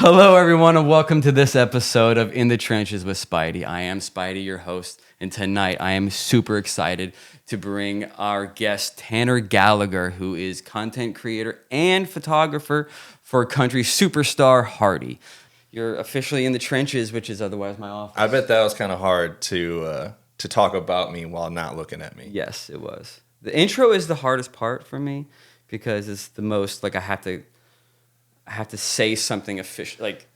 Hello, everyone, and welcome to this episode of In the Trenches with Spidey. I am Spidey, your host, and tonight I am super excited to bring our guest, Tanner Gallagher, who is content creator and photographer for country superstar Hardy. You're officially in the trenches, which is otherwise my office. I bet that was kind of hard to talk about me while not looking at me. Yes, it was. The intro is the hardest part for me because it's the most, like, I have to say something official, like,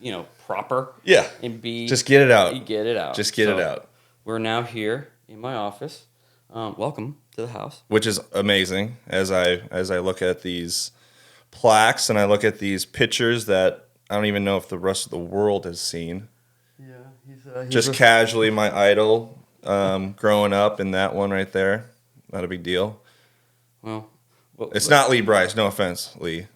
proper. Yeah. And just get it out. You get it out. Just get it out. We're now here in my office. Welcome to the house. Which is amazing as I look at these plaques and I look at these pictures that I don't even know if the rest of the world has seen. Yeah, he's just casually my idol growing up in that one right there. Not a big deal. Well it's not Lee Bryce. No offense, Lee.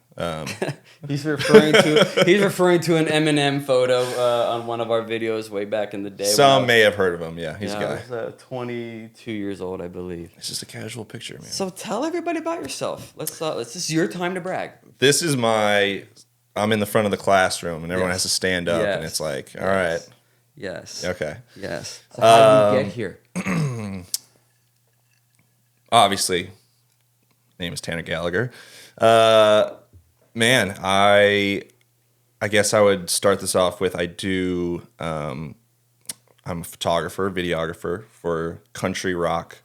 He's referring to an Eminem photo on one of our videos way back in the day. Some may have heard of him. Yeah, he's a guy. I was 22 years old, I believe. It's just a casual picture, man. So tell everybody about yourself. This is your time to brag. This is I'm in the front of the classroom, and everyone has to stand up, and it's like, all right. Yes. Okay. Yes. So how did you get here? Obviously, name is Tanner Gallagher. Man, I guess I would start this off with I'm a photographer, videographer for country rock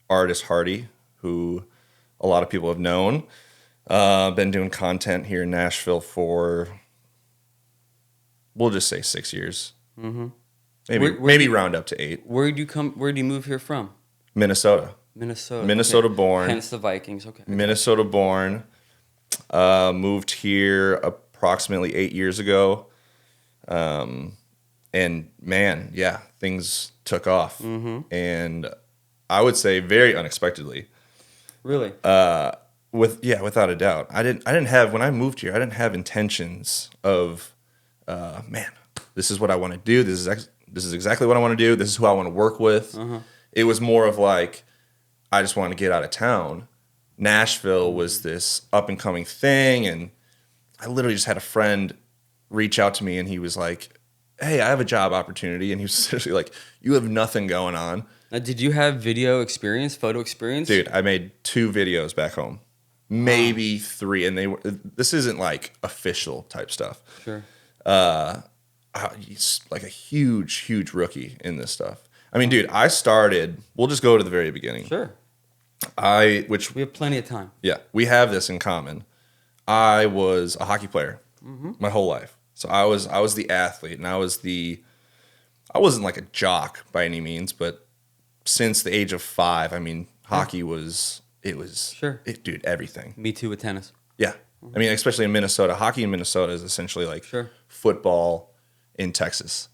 artist Hardy, who a lot of people have known. Been doing content here in Nashville for, we'll just say 6 years. Mm-hmm. Maybe round up to 8. Where'd you move here from? Minnesota. Minnesota born. Hence the Vikings. Okay. Minnesota born. Moved here approximately 8 years ago. And man, yeah, things took off. Mm-hmm. And I would say very unexpectedly. Really? Without a doubt. When I moved here, I didn't have intentions of, man, this is what I want to do. This is exactly what I want to do. This is who I want to work with. Uh-huh. It was more of like, I just want to get out of town. Nashville was this up and coming thing, and I literally just had a friend reach out to me, and he was like, "Hey, I have a job opportunity," and he was essentially like, "You have nothing going on." Now, did you have video experience, photo experience? Dude, I made 2 videos back home, maybe 3, and this isn't like official type stuff. Sure. He's like a huge rookie in this stuff. I mean, dude, I started. We'll just go to the very beginning. Sure. Which we have plenty of time. Yeah, we have this in common. I was a hockey player my whole life, so I was the athlete, and I wasn't like a jock by any means, but since the age of 5, I mean, hockey was sure, dude, everything. Me too with tennis. Yeah, I mean, especially in Minnesota, hockey in Minnesota is essentially like football in Texas.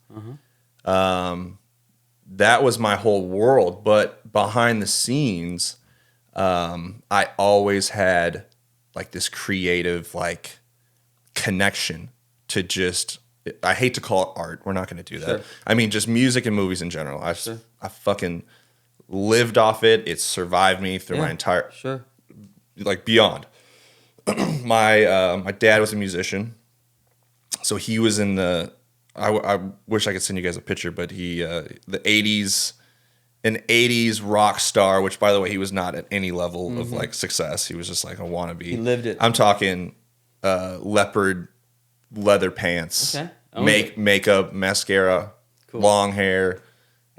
That was my whole world, but behind the scenes. I always had like this creative like connection to just, I hate to call it art. We're not going to do that. Sure. I mean, just music and movies in general. I fucking lived off it. It survived me through my entire, like beyond. My dad was a musician. So he was in I wish I could send you guys a picture, but he, the 80s, an 80s rock star, which, by the way, he was not at any level of like success. He was just like a wannabe. He lived it. I'm talking leopard leather pants, makeup, mascara, long hair.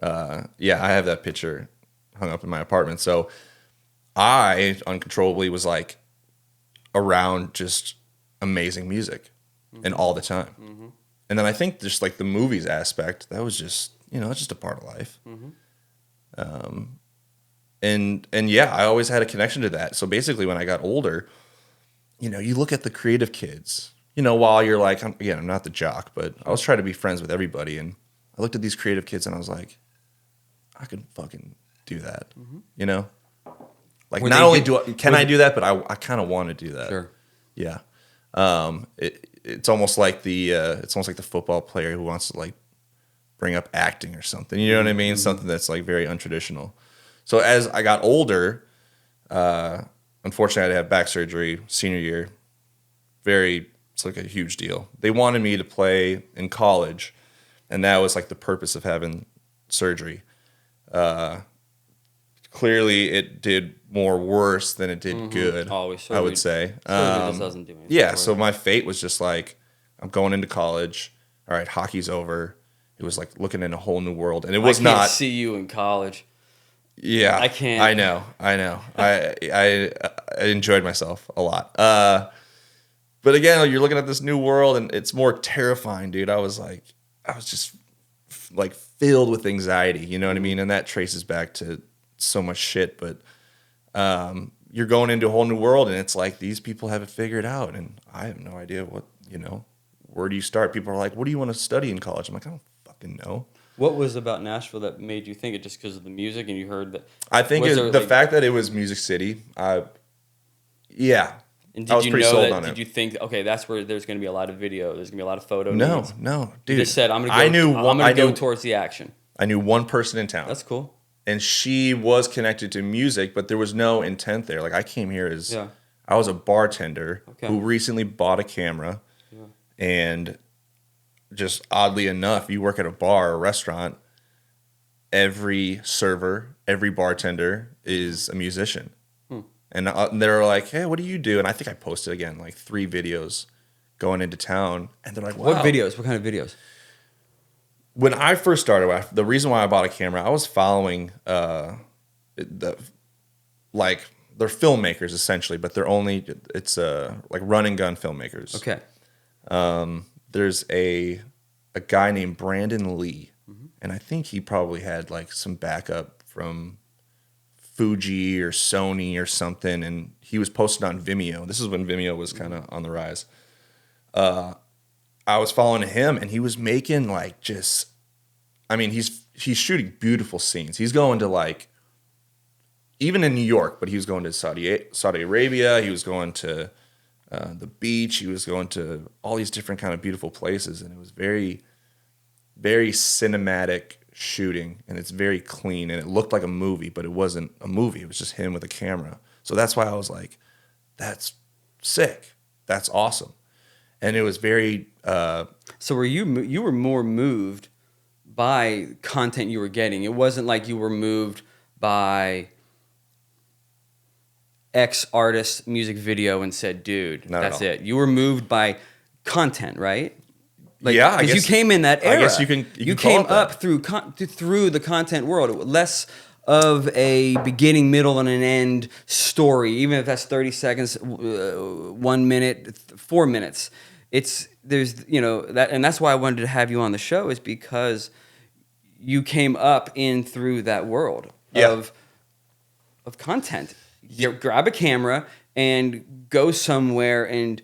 I have that picture hung up in my apartment. So I uncontrollably was like around just amazing music and all the time. Mm-hmm. And then I think just like the movies aspect, that was just, it's just a part of life. Mm-hmm. I always had a connection to that. So basically when I got older, you look at the creative kids, while you're like, I'm not the jock, but I was trying to be friends with everybody. And I looked at these creative kids and I was like, I could fucking do that. Mm-hmm. Like not only can I do that, but I kind of want to do that. Sure. Yeah. It's almost like the football player who wants to like bring up acting or something. You know what I mean? Mm-hmm. Something that's like very untraditional. So as I got older, unfortunately I had to have back surgery senior year. Very It's like a huge deal. They wanted me to play in college, and that was like the purpose of having surgery. Clearly, it did more worse than it did good. Always I would say. Surgery just doesn't do anything. Yeah, for so you. my fate was just like, I'm going into college. All right, hockey's over. It was like looking in a whole new world, and it was I can't not. see you in college. Yeah, I can't. I know. I enjoyed myself a lot. But again, you're looking at this new world, and it's more terrifying, dude. I was just like filled with anxiety. You know what I mean? And that traces back to so much shit. But you're going into a whole new world, and it's like these people have it figured out, and I have no idea what, where do you start? People are like, what do you want to study in college? I'm like, I don't fucking know. What was about Nashville that made you think it just because of the music and you heard that? I think the fact that it was Music City. Yeah. And I was pretty sold on it. Did you think, okay, that's where there's going to be a lot of video, there's going to be a lot of photo No, needs? no, dude. You just said, I'm going to go towards the action. I knew one person in town. That's cool. And she was connected to music, but there was no intent there. Like, I came here as I was a bartender who recently bought a camera. Yeah. And just oddly enough, you work at a bar or a restaurant, every server, every bartender is a musician. And they're like, hey, what do you do? And I think I posted, again, like 3 videos going into town. And they're like, wow. What videos? What kind of videos? When I first started, the reason why I bought a camera, I was following they're filmmakers essentially, but it's like run and gun filmmakers. Okay. There's a guy named Brandon Lee, and I think he probably had like some backup from Fuji or Sony or something, and he was posted on Vimeo. This is when Vimeo was kind of on the rise. I was following him, and he was making like just, I mean, he's shooting beautiful scenes. He's going to like, even in New York, but he was going to Saudi Arabia. He was going to the beach. He was going to all these different kind of beautiful places, and it was very, very cinematic shooting, and it's very clean, and it looked like a movie, but it wasn't a movie. It was just him with a camera. So that's why I was like, that's sick. That's awesome. And it was very... So were you were more moved by content you were getting. It wasn't like you were moved by X artist's music video and said, dude, that's it. You were moved by content, right? Like, yeah, I guess you came in that era. I guess you came up through the content world. Less of a beginning, middle, and an end story, even if that's 30 seconds, 1 minute, 4 minutes. There's that, and that's why I wanted to have you on the show, is because you came up in through that world of content. You grab a camera and go somewhere and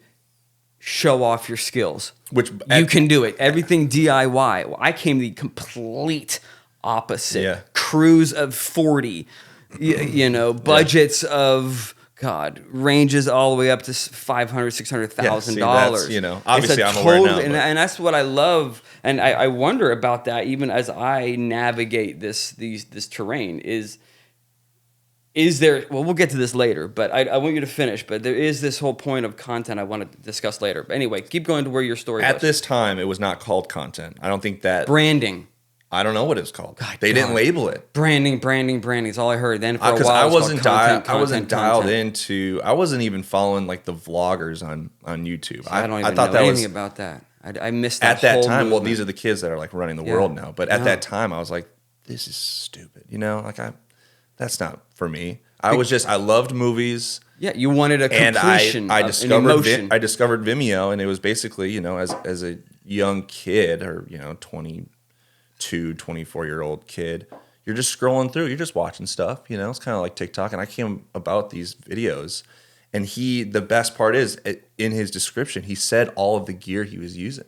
show off your skills. Which you can do it. Everything DIY. Well, I came the complete opposite. Yeah. Crews of 40, budgets of ranges all the way up to $500,000, $600,000. Obviously I'm aware now. And that's what I love, and I wonder about that even as I navigate this terrain. Is there? Well, we'll get to this later, but I want you to finish. But there is this whole point of content I want to discuss later. But anyway, keep going to where your story At goes. this time, it was not called content. I don't think that... Branding. I don't know what it was called. They didn't label it. Branding. That's all I heard. Then for a while, I wasn't dialed content. into... I wasn't even following like the vloggers on YouTube. I don't even know anything about that. I missed that at that whole time. movement. Well, these are the kids that are like running the world now. But at that time, I was like, this is stupid. That's not for me. I loved movies. Yeah, you wanted a completion, and I discovered emotion. I discovered Vimeo, and it was basically, as a young kid, or 22, 24-year-old kid, you're just scrolling through, you're just watching stuff, it's kind of like TikTok. And I came about these videos, and the best part is, in his description, he said all of the gear he was using.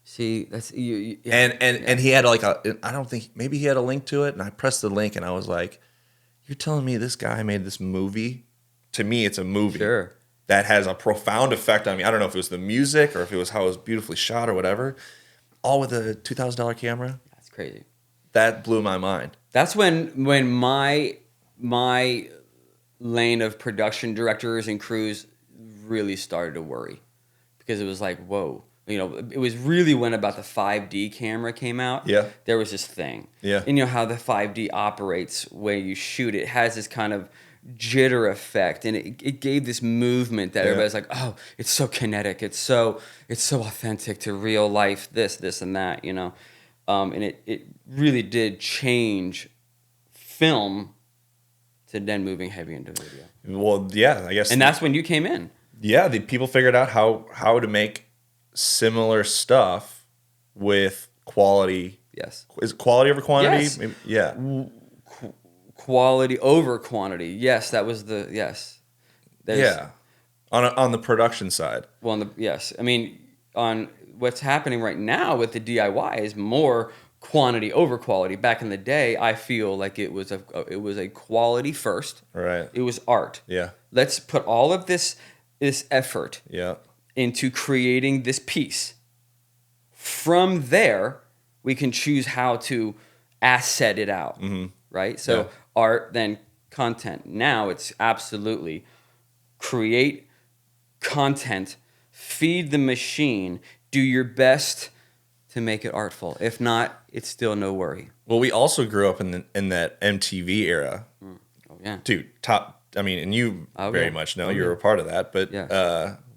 See, that's you. And he had I don't think, maybe he had a link to it, and I pressed the link, and I was like, you're telling me this guy made this movie? To me, it's a movie that has a profound effect on me. I don't know if it was the music or if it was how it was beautifully shot or whatever. All with a $2,000 camera. That's crazy. That blew my mind. That's when my lane of production directors and crews really started to worry, because it was like, whoa. You know, it was really when about the 5D camera came out. Yeah. There was this thing. Yeah. And you know how the 5D operates when you shoot it has this kind of jitter effect, and it gave this movement that everybody's like, oh, it's so kinetic, it's so authentic to real life, this and that, you know. And it really did change film to then moving heavy into video. Well, yeah, I guess. And that's when you came in. Yeah, the people figured out how to make similar stuff with quality. Yes. Is it quality over quantity? Yes. Maybe, yeah. Quality over quantity. Yes, that was the yes. Yeah. On the production side. Well, yes. I mean, on what's happening right now with the DIY is more quantity over quality. Back in the day, I feel like it was a quality first. Right. It was art. Yeah. Let's put all of this effort into creating this piece. From there, we can choose how to asset it out. Mm-hmm. Right? So art, then content. Now it's absolutely create content, feed the machine, do your best to make it artful. If not, it's still no worry. Well, we also grew up in that MTV era. Oh yeah, dude. I mean, and you very much know you're a part of that. But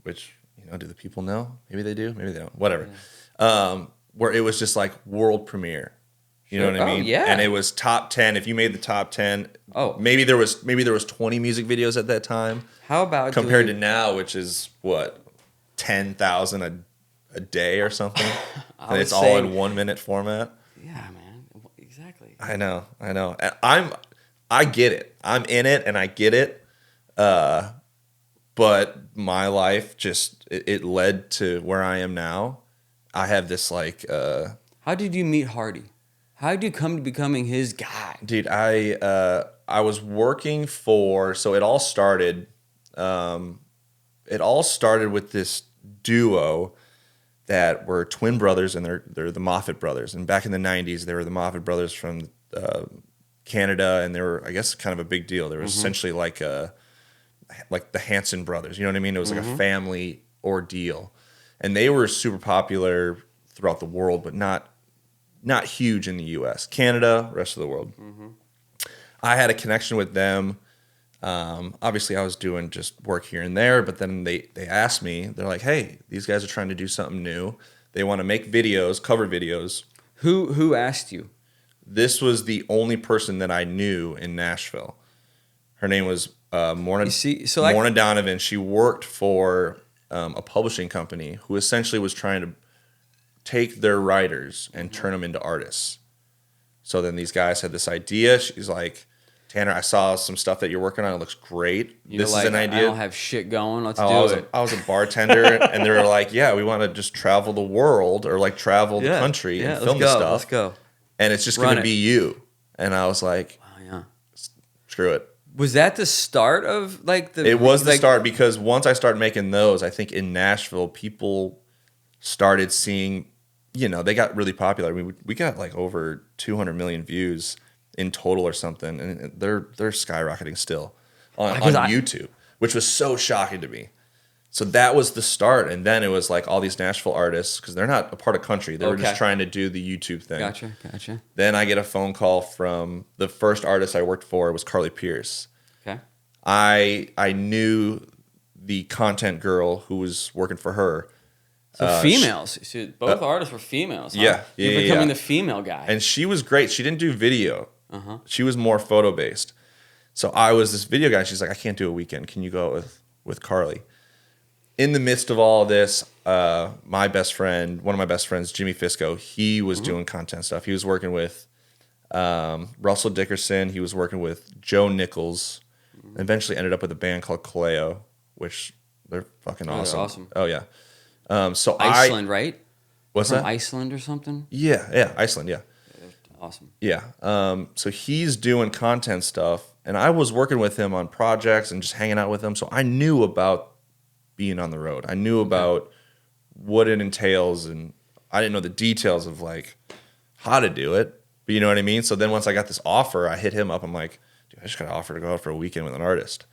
which do the people know? Maybe they do. Maybe they don't. Whatever. Yeah. Where it was just like world premiere. You know what I mean? Yeah. And it was top 10. If you made the top 10, maybe there was 20 music videos at that time. How about compared to now, which is what 10,000 a day or something, and it's all in 1 minute format. Yeah, man. Exactly. I know. And I get it. I'm in it, and I get it. But my life just it led to where I am now. I have this like. How did you meet Hardy? How did you come to becoming his guy? Dude, I was working for. So it all started. It all started with this duo that were twin brothers, and they're the Moffat brothers. And back in the 90s, they were the Moffat brothers from Canada, and they were, I guess, kind of a big deal. They were essentially like the Hanson brothers. You know what I mean? It was like a family ordeal, and they were super popular throughout the world, but not huge in the U.S. Canada, rest of the world. I had a connection with them. Obviously, I was doing just work here and there, but then they asked me, they're like, hey, these guys are trying to do something new. They want to make videos, cover videos. Who asked you? This was the only person that I knew in Nashville. Her name was Morna Donovan. She worked for a publishing company who essentially was trying to take their writers and turn them into artists. So then these guys had this idea. She's like, Tanner, I saw some stuff that you're working on. It looks great. This is an idea. I don't have shit going. Let's do it. I was a bartender, and they were like, yeah, we want to just travel the world or like travel the country and film this stuff. Let's go. And it's just going to be you. And I was like, screw it. Was that the start of like the... It was the start, because once I started making those, I think in Nashville, people started seeing, they got really popular. I mean, we got like over 200 million views in total or something, and they're skyrocketing still on YouTube, which was so shocking to me. So that was the start, and then it was like all these Nashville artists, because they're not a part of country, they were just trying to do the YouTube thing. Gotcha. Then I get a phone call from the first artist I worked for was Carly Pierce. Okay. I knew the content girl who was working for her. So females. Both artists were females. Huh? Yeah. You're becoming the female guy. And she was great. She didn't do video. She was more photo based. So I was this video guy. She's like, I can't do a weekend. Can you go out with Carly? In the midst of all of this, one of my best friends, Jimmy Fisco, he was doing content stuff. He was working with Russell Dickerson. He was working with Joe Nichols. Eventually ended up with a band called Kaleo, which they're fucking awesome. They're awesome. Oh, yeah. So Iceland, right? What's From that? Iceland or something? Yeah, Iceland, yeah. Awesome. Yeah. So he's doing content stuff, and I was working with him on projects and just hanging out with him. So I knew about being on the road. I knew about what it entails, and I didn't know the details of like how to do it. But you know what I mean? So then once I got this offer, I hit him up. I'm like, dude, I just got an offer to go out for a weekend with an artist.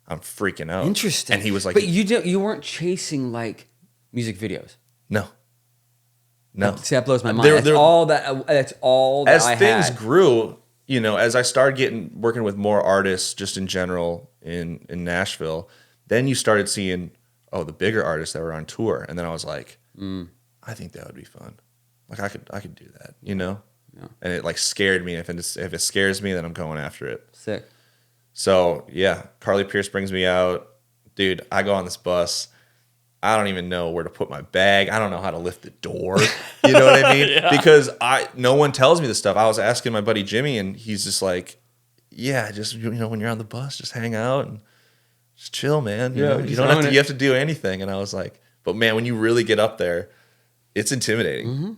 I'm freaking out. Interesting. And he was like, but you weren't chasing like music videos. No. No. See, that blows my mind. That's all that as I things had. grew, as I started working with more artists just in general in Nashville, then you started seeing, the bigger artists that were on tour. And then I was like, I think that would be fun. Like I could do that, Yeah. And it like scared me. If it scares me, then I'm going after it. Sick. So yeah, Carly Pierce brings me out. Dude, I go on this bus. I don't even know where to put my bag. I don't know how to lift the door. You know what I mean? Yeah. Because no one tells me this stuff. I was asking my buddy Jimmy, and he's just like, yeah, just when you're on the bus, just hang out and just chill, man. You don't have to. You have to do anything. And I was like, but man, when you really get up there, it's intimidating. Mm-hmm.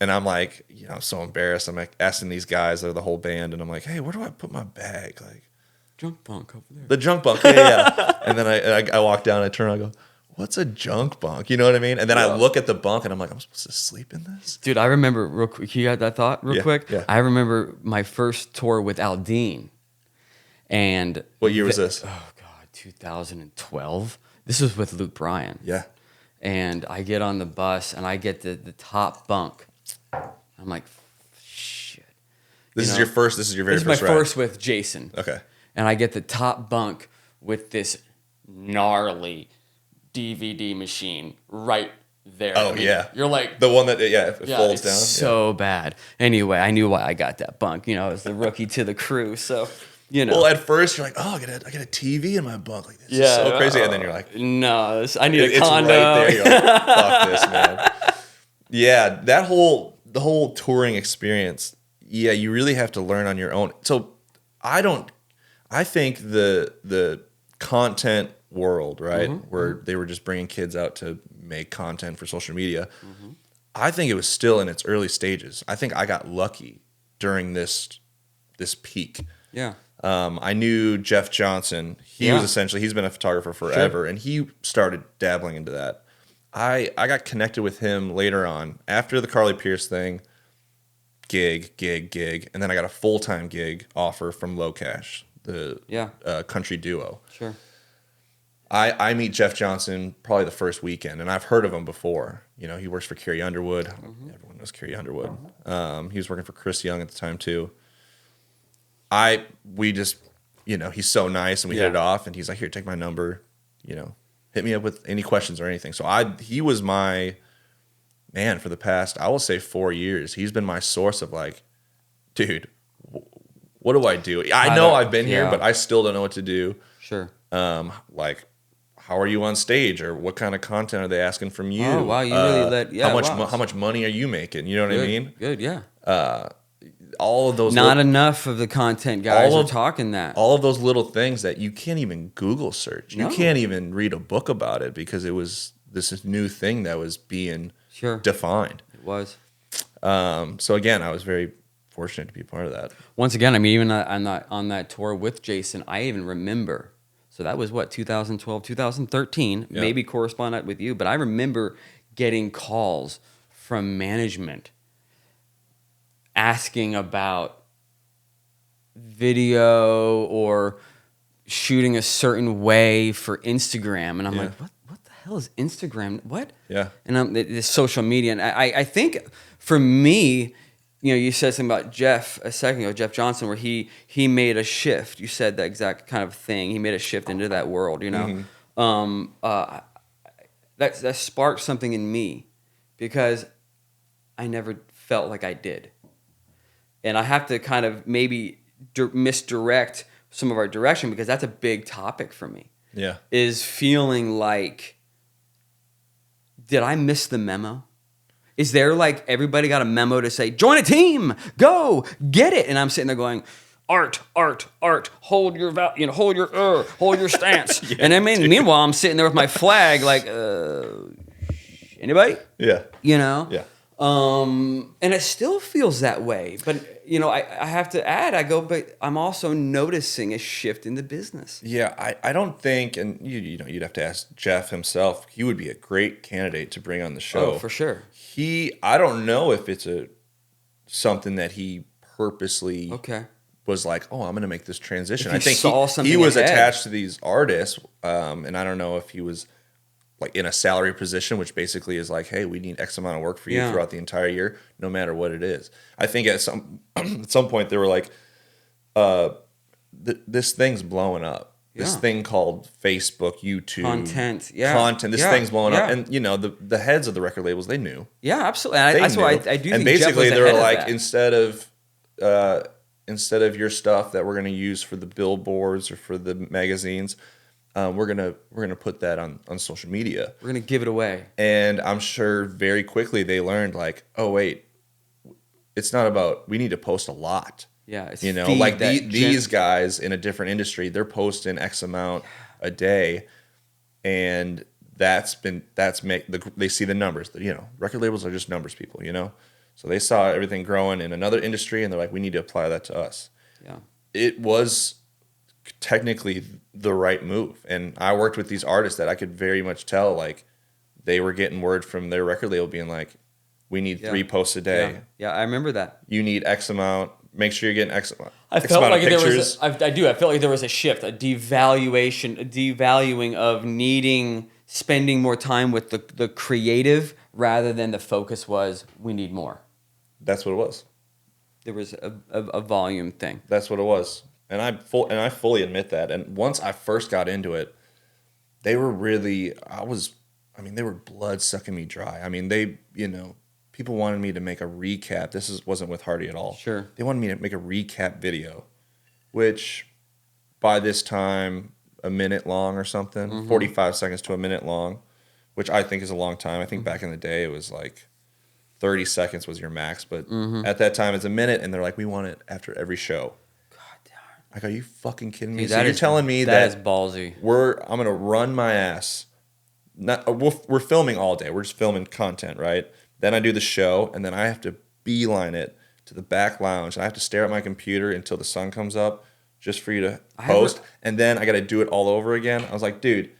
And I'm like, I'm so embarrassed. I'm like asking these guys, they're the whole band, and I'm like, hey, where do I put my bag? Like, junk bunk over there. The junk bunk, yeah. And then I walk down, I turn, I go, what's a junk bunk? You know what I mean? And then I look at the bunk, and I'm like, I'm supposed to sleep in this? Dude, I remember real quick. You got that thought real quick? Yeah. I remember my first tour with Aldine. And what year was this? Oh, God, 2012. This was with Luke Bryan. Yeah. And I get on the bus, and I get the top bunk. I'm like, shit. This is your very first ride? This is my first with Jason. Okay. And I get the top bunk with this gnarly DVD machine right there. Oh, yeah. You're like... The one that, it folds down. So bad. Anyway, I knew why I got that bunk. I was the rookie to the crew, so... Well, at first you're like, I got a TV in my bunk. Like, this is so crazy. And then you're like, no, I need a condo. It's right there. You're like, fuck this, man. Yeah, the whole touring experience. Yeah, you really have to learn on your own. So I think the content world, right, where they were just bringing kids out to make content for social media. Mm-hmm. I think it was still in its early stages. I think I got lucky during this peak. Yeah. I knew Jeff Johnson. He's been a photographer forever, and he started dabbling into that. I got connected with him later on after the Carly Pierce thing, gig, and then I got a full-time gig offer from Low Cash, the country duo. Sure. I meet Jeff Johnson probably the first weekend, and I've heard of him before. He works for Carrie Underwood. Mm-hmm. Everyone knows Carrie Underwood. He was working for Chris Young at the time too. We just, he's so nice, and we hit it off, and he's like, here, take my number, hit me up with any questions or anything. So he was my man for the past, I will say 4 years. He's been my source of like, dude, what do I do? I know I've been here, but I still don't know what to do. Sure. Like, how are you on stage, or what kind of content are they asking from you? Oh, wow, you really how much money are you making? You know what I mean? Good, yeah. All of those enough of the content guys are talking that. All of those little things that you can't even Google search. No. You can't even read a book about it because it was this new thing that was being defined. It was. So again, I was very fortunate to be part of that. Once again, I mean, even on that tour with Jason, I even remember. So that was 2012, 2013, maybe correspond with you, but I remember getting calls from management asking about video or shooting a certain way for Instagram. And I'm like, what the hell is Instagram? What? Yeah. And this social media. And I think for me, you said something about Jeff a second ago, Jeff Johnson, where he made a shift. You said that exact kind of thing. He made a shift into that world, Mm-hmm. That sparked something in me because I never felt like I did. And I have to kind of maybe misdirect some of our direction because that's a big topic for me. Yeah. Is feeling like, did I miss the memo? Is there like everybody got a memo to say, join a team, go, get it? And I'm sitting there going, art, hold your hold your stance. And I mean, meanwhile, I'm sitting there with my flag like, anybody? Yeah. Yeah. And it still feels that way. But, I have to add, but I'm also noticing a shift in the business. Yeah, I don't think, and you'd have to ask Jeff himself, he would be a great candidate to bring on the show. Oh, for sure. I don't know if it's something that he purposely was like, I'm going to make this transition. I think he was attached to these artists, and I don't know if he was like in a salary position, which basically is like, hey, we need X amount of work for you throughout the entire year, no matter what it is. I think at some point they were like, this thing's blowing up. This thing called Facebook, YouTube, content. This thing's blowing up, and the heads of the record labels, they knew. Yeah, absolutely. That's why I do. And think basically, Jeff was they were ahead of like, that. instead of your stuff that we're going to use for the billboards or for the magazines, we're gonna put that on social media. We're gonna give it away. And I'm sure very quickly they learned like, oh wait, it's not about we need to post a lot. Yeah, it's like these guys in a different industry, they're posting X amount a day, and they see the numbers. Record labels are just numbers people. So they saw everything growing in another industry, and they're like, we need to apply that to us. Yeah, it was technically the right move, and I worked with these artists that I could very much tell like they were getting word from their record label being like, we need 3 posts a day. Yeah, I remember that. You need X amount. Make sure you're getting X amount. I felt like there was. I felt like there was a shift, a devaluing of needing spending more time with the creative rather than the focus was we need more. That's what it was. There was a volume thing. That's what it was, and I fully admit that. And once I first got into it, they were really. They were blood sucking me dry. I mean, people wanted me to make a recap. Wasn't with Hardy at all. Sure. They wanted me to make a recap video, which by this time, a minute long or something, 45 seconds to a minute long, which I think is a long time. I think back in the day, it was like 30 seconds was your max. But at that time, it's a minute, and they're like, we want it after every show. God damn. Like, are you fucking kidding me? Dude, so you're telling me that is ballsy. I'm going to run my ass. We're filming all day. We're just filming content, right? Then I do the show, and then I have to beeline it to the back lounge. I have to stare at my computer until the sun comes up just for you to post. And then I got to do it all over again. I was like, dude,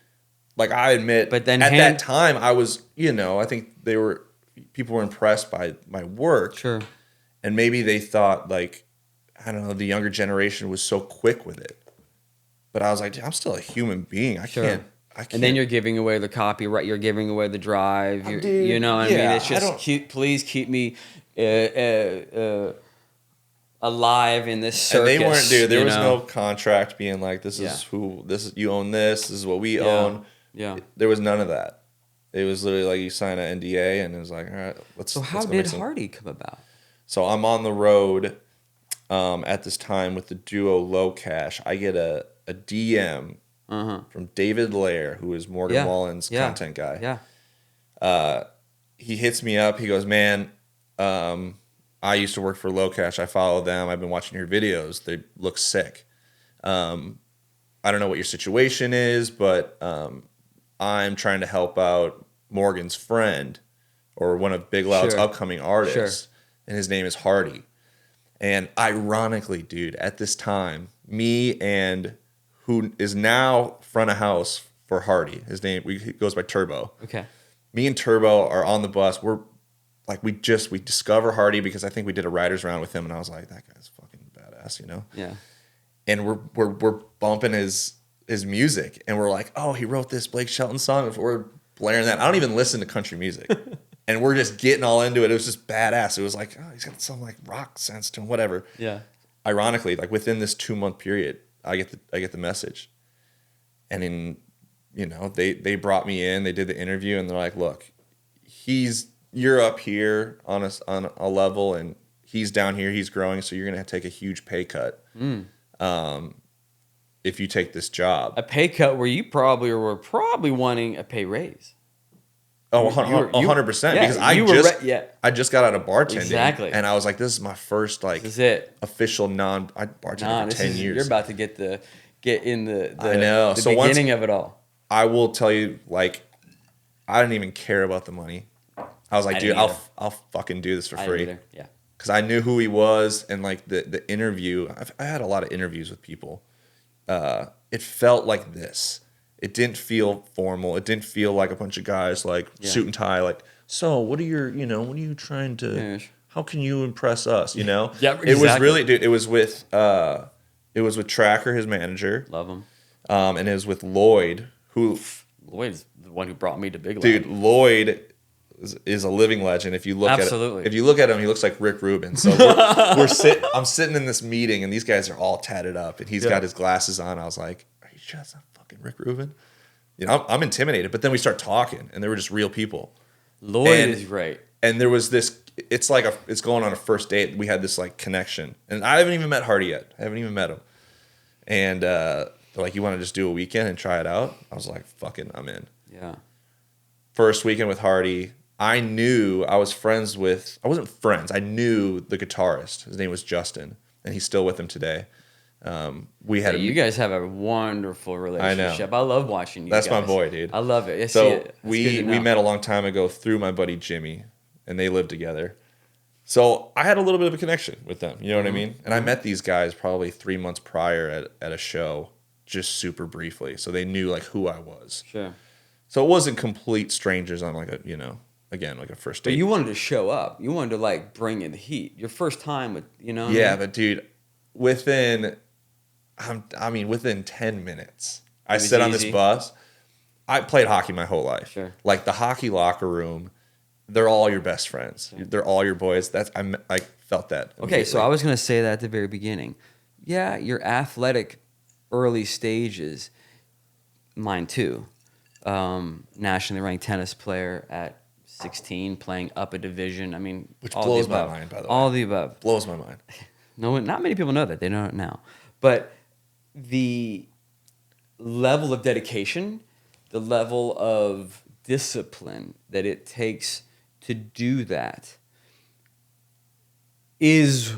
like I admit, but then at that time I was, I think people were impressed by my work. Sure. And maybe they thought like, I don't know, the younger generation was so quick with it. But I was like, dude, I'm still a human being. I can't. And then you're giving away the copyright. You're giving away the drive. I mean, it's just please keep me alive in this circus. And they weren't, dude. There was no contract being like, you own this. This is what we own. Yeah. There was none of that. It was literally like you sign an NDA, and it was like, all right, let's. So how did Hardy come about? So I'm on the road at this time with the duo Low Cash. I get a DM. From David Lair, who is Morgan Wallen's content guy. Yeah. He hits me up. He goes, man, I used to work for Low Cash. I follow them. I've been watching your videos. They look sick. I don't know what your situation is, but I'm trying to help out Morgan's friend or one of Big Loud's upcoming artists. And his name is Hardy. And ironically, dude, at this time, me and who is now front of house for Hardy. His name he goes by Turbo. Okay. Me and Turbo are on the bus. We're like we discover Hardy because I think we did a writers round with him, and I was like, that guy's fucking badass, Yeah. And we're bumping his music, and we're like, oh, he wrote this Blake Shelton song. If we're blaring that, I don't even listen to country music, and we're just getting all into it. It was just badass. It was like, oh, he's got some like rock sense to him, whatever. Yeah. Ironically, like within this 2-month period, I get the message, and they brought me in. They did the interview, and they're like, "Look, you're up here on a level, and he's down here. He's growing, so you're gonna have to take a huge pay cut if you take this job. A pay cut where you were probably wanting a pay raise. Oh, 100%. Because I just got out of bartending, and I was like, this is my first like this is it. Official I bartended for 10 years. You're about to get in the I know. The beginning of it all. I will tell you, like, I didn't even care about the money. I was like, dude, I'll fucking do this for free. Yeah. Because I knew who he was, and like the interview. I had a lot of interviews with people. It felt like this. It didn't feel formal. It didn't feel like a bunch of guys like suit and tie. Like, so what are you trying to? How can you impress us? Yeah, exactly. It was really, dude. It was with Tracker, his manager. Love him. And it was with Lloyd, who Lloyd's the one who brought me to Big Loud. Dude, Lloyd is a living legend. If you look Absolutely. if you look at him, he looks like Rick Rubin. So I'm sitting in this meeting, and these guys are all tatted up, and he's got his glasses on. I was like, "Are you sure that's not fucking Rick Rubin?" You know, I'm intimidated. But then we start talking, and they were just real people. Lloyd is great. And there was this. It's like it's going on a first date. We had this like connection, and I haven't even met Hardy yet. I haven't even met him. And they're like, "You want to just do a weekend and try it out?" I was like, "Fucking, I'm in." Yeah. First weekend with Hardy, I knew I was friends with. I wasn't friends. I knew the guitarist. His name was Justin, and he's still with him today. We had you guys have a wonderful relationship. I love watching you. That's guys. my boy, dude. I love it. So we met a long time ago through my buddy Jimmy, and they lived together. So I had a little bit of a connection with them. You know what I mean? And I met these guys probably 3 months prior at a show, just super briefly. So they knew like who I was. Sure. So it wasn't complete strangers on like a, you know, again, like a first date. But you wanted to show up. You wanted to like bring in the heat. Your first time with, you know. Yeah, but dude, within 10 minutes, I sat on this bus. I played hockey my whole life. Sure. Like the hockey locker room, they're all your best friends. Sure. They're all your boys. I felt that. Okay, so I was going to say that at the very beginning. Yeah, your athletic early stages, mine too. Nationally ranked tennis player at 16, playing up a division. I mean, which blows my mind, by the way. All the above. Blows my mind. No, not many people know that. They know it now. But the level of dedication, the level of discipline that it takes to do that is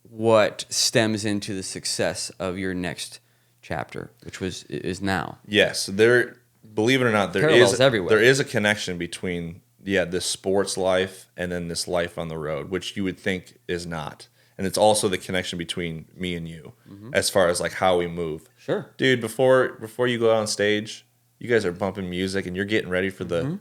what stems into the success of your next chapter, which is now. Yes, believe it or not, there is a connection between this sports life and then this life on the road, which you would think is not. And it's also the connection between me and you, as far as like how we move. Sure, dude. Before you go out on stage, you guys are bumping music and you're getting ready for the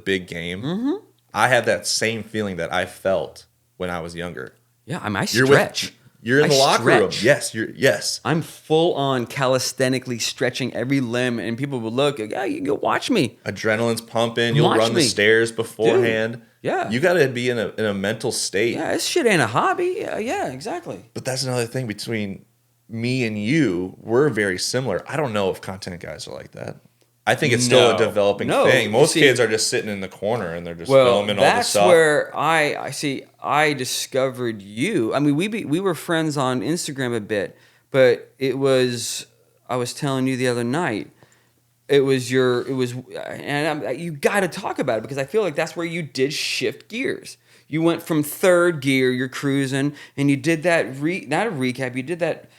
big game. Mm-hmm. I had that same feeling that I felt when I was younger. Yeah, I stretch. You're in the locker room. Yes. I'm full on calisthenically stretching every limb, and people will look. Yeah, you can go watch me. Adrenaline's pumping. You'll run the stairs beforehand. Dude, yeah, you got to be in a mental state. Yeah, this shit ain't a hobby. Yeah, exactly. But that's another thing between me and you. We're very similar. I don't know if content guys are like that. I think it's still a developing thing. Most kids are just sitting in the corner and they're just filming all the stuff. That's where I discovered you. I mean, we were friends on Instagram a bit, but I was telling you the other night, and you got to talk about it because I feel like that's where you did shift gears. You went from third gear, you're cruising, and you did that not a recap, you did that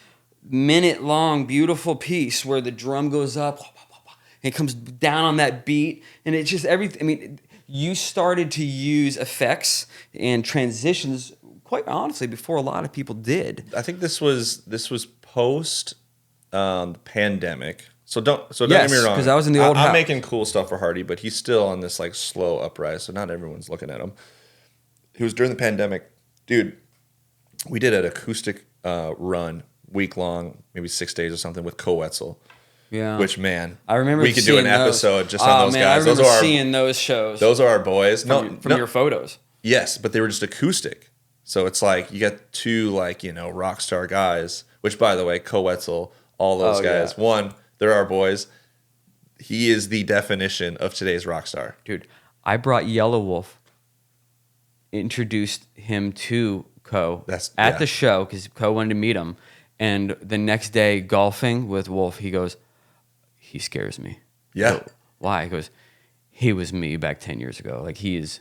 minute-long beautiful piece where the drum goes up, and it comes down on that beat, and it's just everything. I mean, you started to use effects and transitions, quite honestly, before a lot of people did. I think this was post pandemic. So don't get me wrong. Because I was in the old house. I'm making cool stuff for Hardy, but he's still on this like slow uprise, so not everyone's looking at him. It was during the pandemic, dude. We did an acoustic run, week long, maybe 6 days or something, with Wetzel. Yeah. Which, man, I remember we could do an episode just on those guys. I remember seeing those shows. Those are our boys. From your photos. Yes, but they were just acoustic. So it's like you got two rock star guys, which, by the way, Wetzel, all those guys. Yeah. One, they're our boys. He is the definition of today's rock star. Dude, I brought Yellow Wolf, introduced him to at the show because Co wanted to meet him. And the next day, golfing with Wolf, he goes, he scares me. Yeah. Go, why? He goes, he was me back 10 years ago. Like he's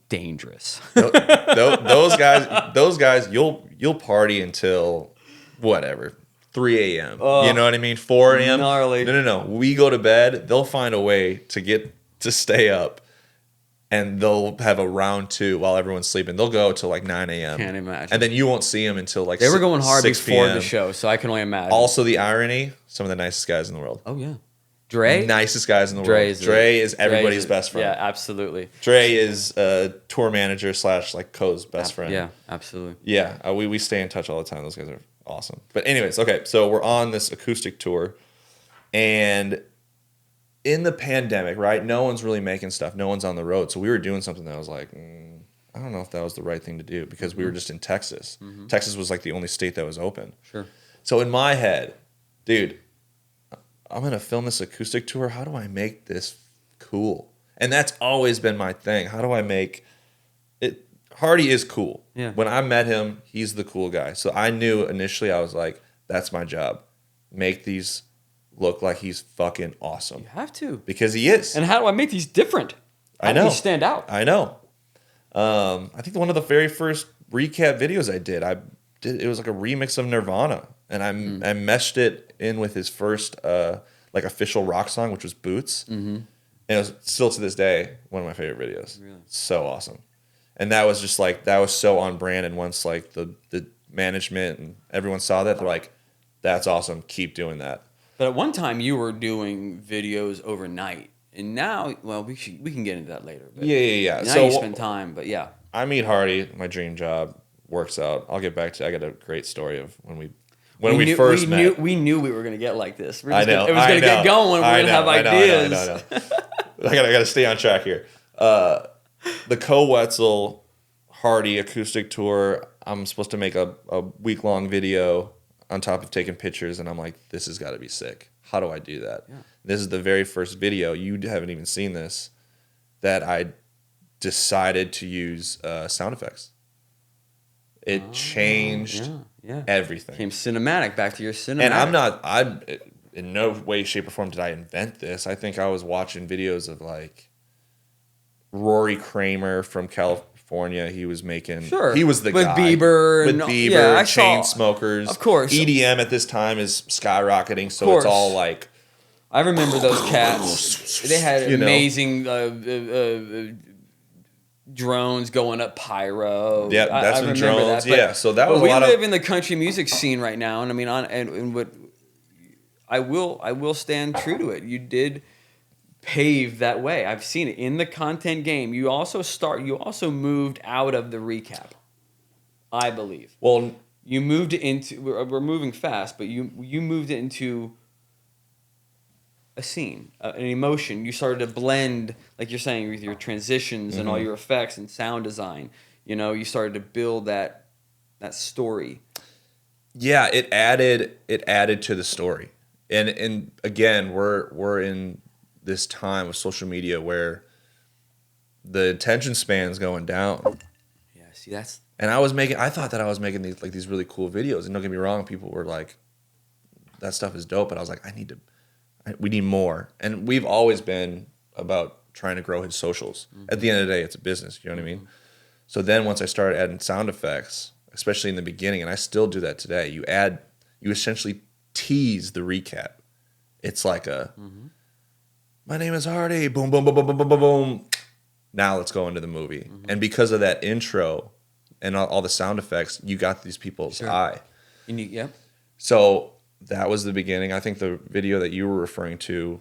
dangerous. those guys, you'll party until whatever, 3 a.m. You know what I mean? 4 a.m. Gnarly. No. We go to bed. They'll find a way to stay up, and they'll have a round 2 while everyone's sleeping. They'll go till like 9 a.m. Can't imagine. And then you won't see them until like they were going hard 6 before p.m. the show, so I can only imagine. Also, the irony: some of the nicest guys in the world. Oh yeah, Dre, nicest guys in the world. Dre is everybody's best friend. Yeah, absolutely. Dre is a tour manager / like Co's best friend. Yeah, absolutely. Yeah, we stay in touch all the time. Those guys are awesome. But anyways, okay, so we're on this acoustic tour, and in the pandemic, right? No one's really making stuff. No one's on the road. So we were doing something that was like, I don't know if that was the right thing to do because we were just in Texas. Texas was like the only state that was open. Sure. So in my head, dude, I'm going to film this acoustic tour. How do I make this cool? And that's always been my thing. How do I make it? Hardy is cool. Yeah. When I met him, he's the cool guy. So I knew initially, I was like, that's my job. Make these look like he's fucking awesome. You have to. Because he is. And how do I make these different? How I know. do these stand out? I know. I think one of the very first recap videos I did, it was like a remix of Nirvana. And I meshed it in with his first like official rock song, which was Boots. Mm-hmm. And it was still to this day one of my favorite videos. Really? So awesome. And that was just like, that was so on brand. And once like the management and everyone saw that, they're like, that's awesome. Keep doing that. But at one time you were doing videos overnight. And now, well, we can get into that later. But Yeah. Now So you spend time, but yeah. I meet Hardy, my dream job, works out. I'll get back to I got a great story of when we first met. We knew we were going to get like this. I know. It was going to get going. We're going to have ideas. I know. I got to stay on track here. The Co-Wetzel Hardy acoustic tour, I'm supposed to make a week-long video on top of taking pictures, and I'm like, this has got to be sick. How do I do that? Yeah. This is the very first video, you haven't even seen this, that I decided to use sound effects. It changed everything. Came cinematic, back to your cinematic. And I'm in no way, shape, or form did I invent this. I think I was watching videos of like Rory Kramer from California. He was making, he was the guy. With Bieber, Chainsmokers. Of course. EDM at this time is skyrocketing, so it's all like. I remember those cats. They had amazing drones going up pyro. Yeah, that's when drones. That. So that was a lot of. We live in the country music scene right now, and I mean, and what I will stand true to it. You did pave that way. I've seen it in the content game. You also moved out of the recap. I believe. Well, you moved it into. We're moving fast, but you moved it into a scene, an emotion. You started to blend, like you're saying, with your transitions and all your effects and sound design. You started to build that story. Yeah, it added to the story. And again, we're in this time of social media where the attention span's going down. Yeah, see that's. And I thought that I was making these really cool videos. And don't get me wrong, people were like, that stuff is dope. But I was like, we need more. And we've always been about trying to grow his socials. At the end of the day, it's a business. You know what I mean? So then once I started adding sound effects, especially in the beginning, and I still do that today, you essentially tease the recap. It's like my name is Hardy, boom, boom, boom, boom, boom, boom, boom, boom. Now let's go into the movie. And because of that intro and all the sound effects, you got these people's eye. Yep. So that was the beginning. I think the video that you were referring to,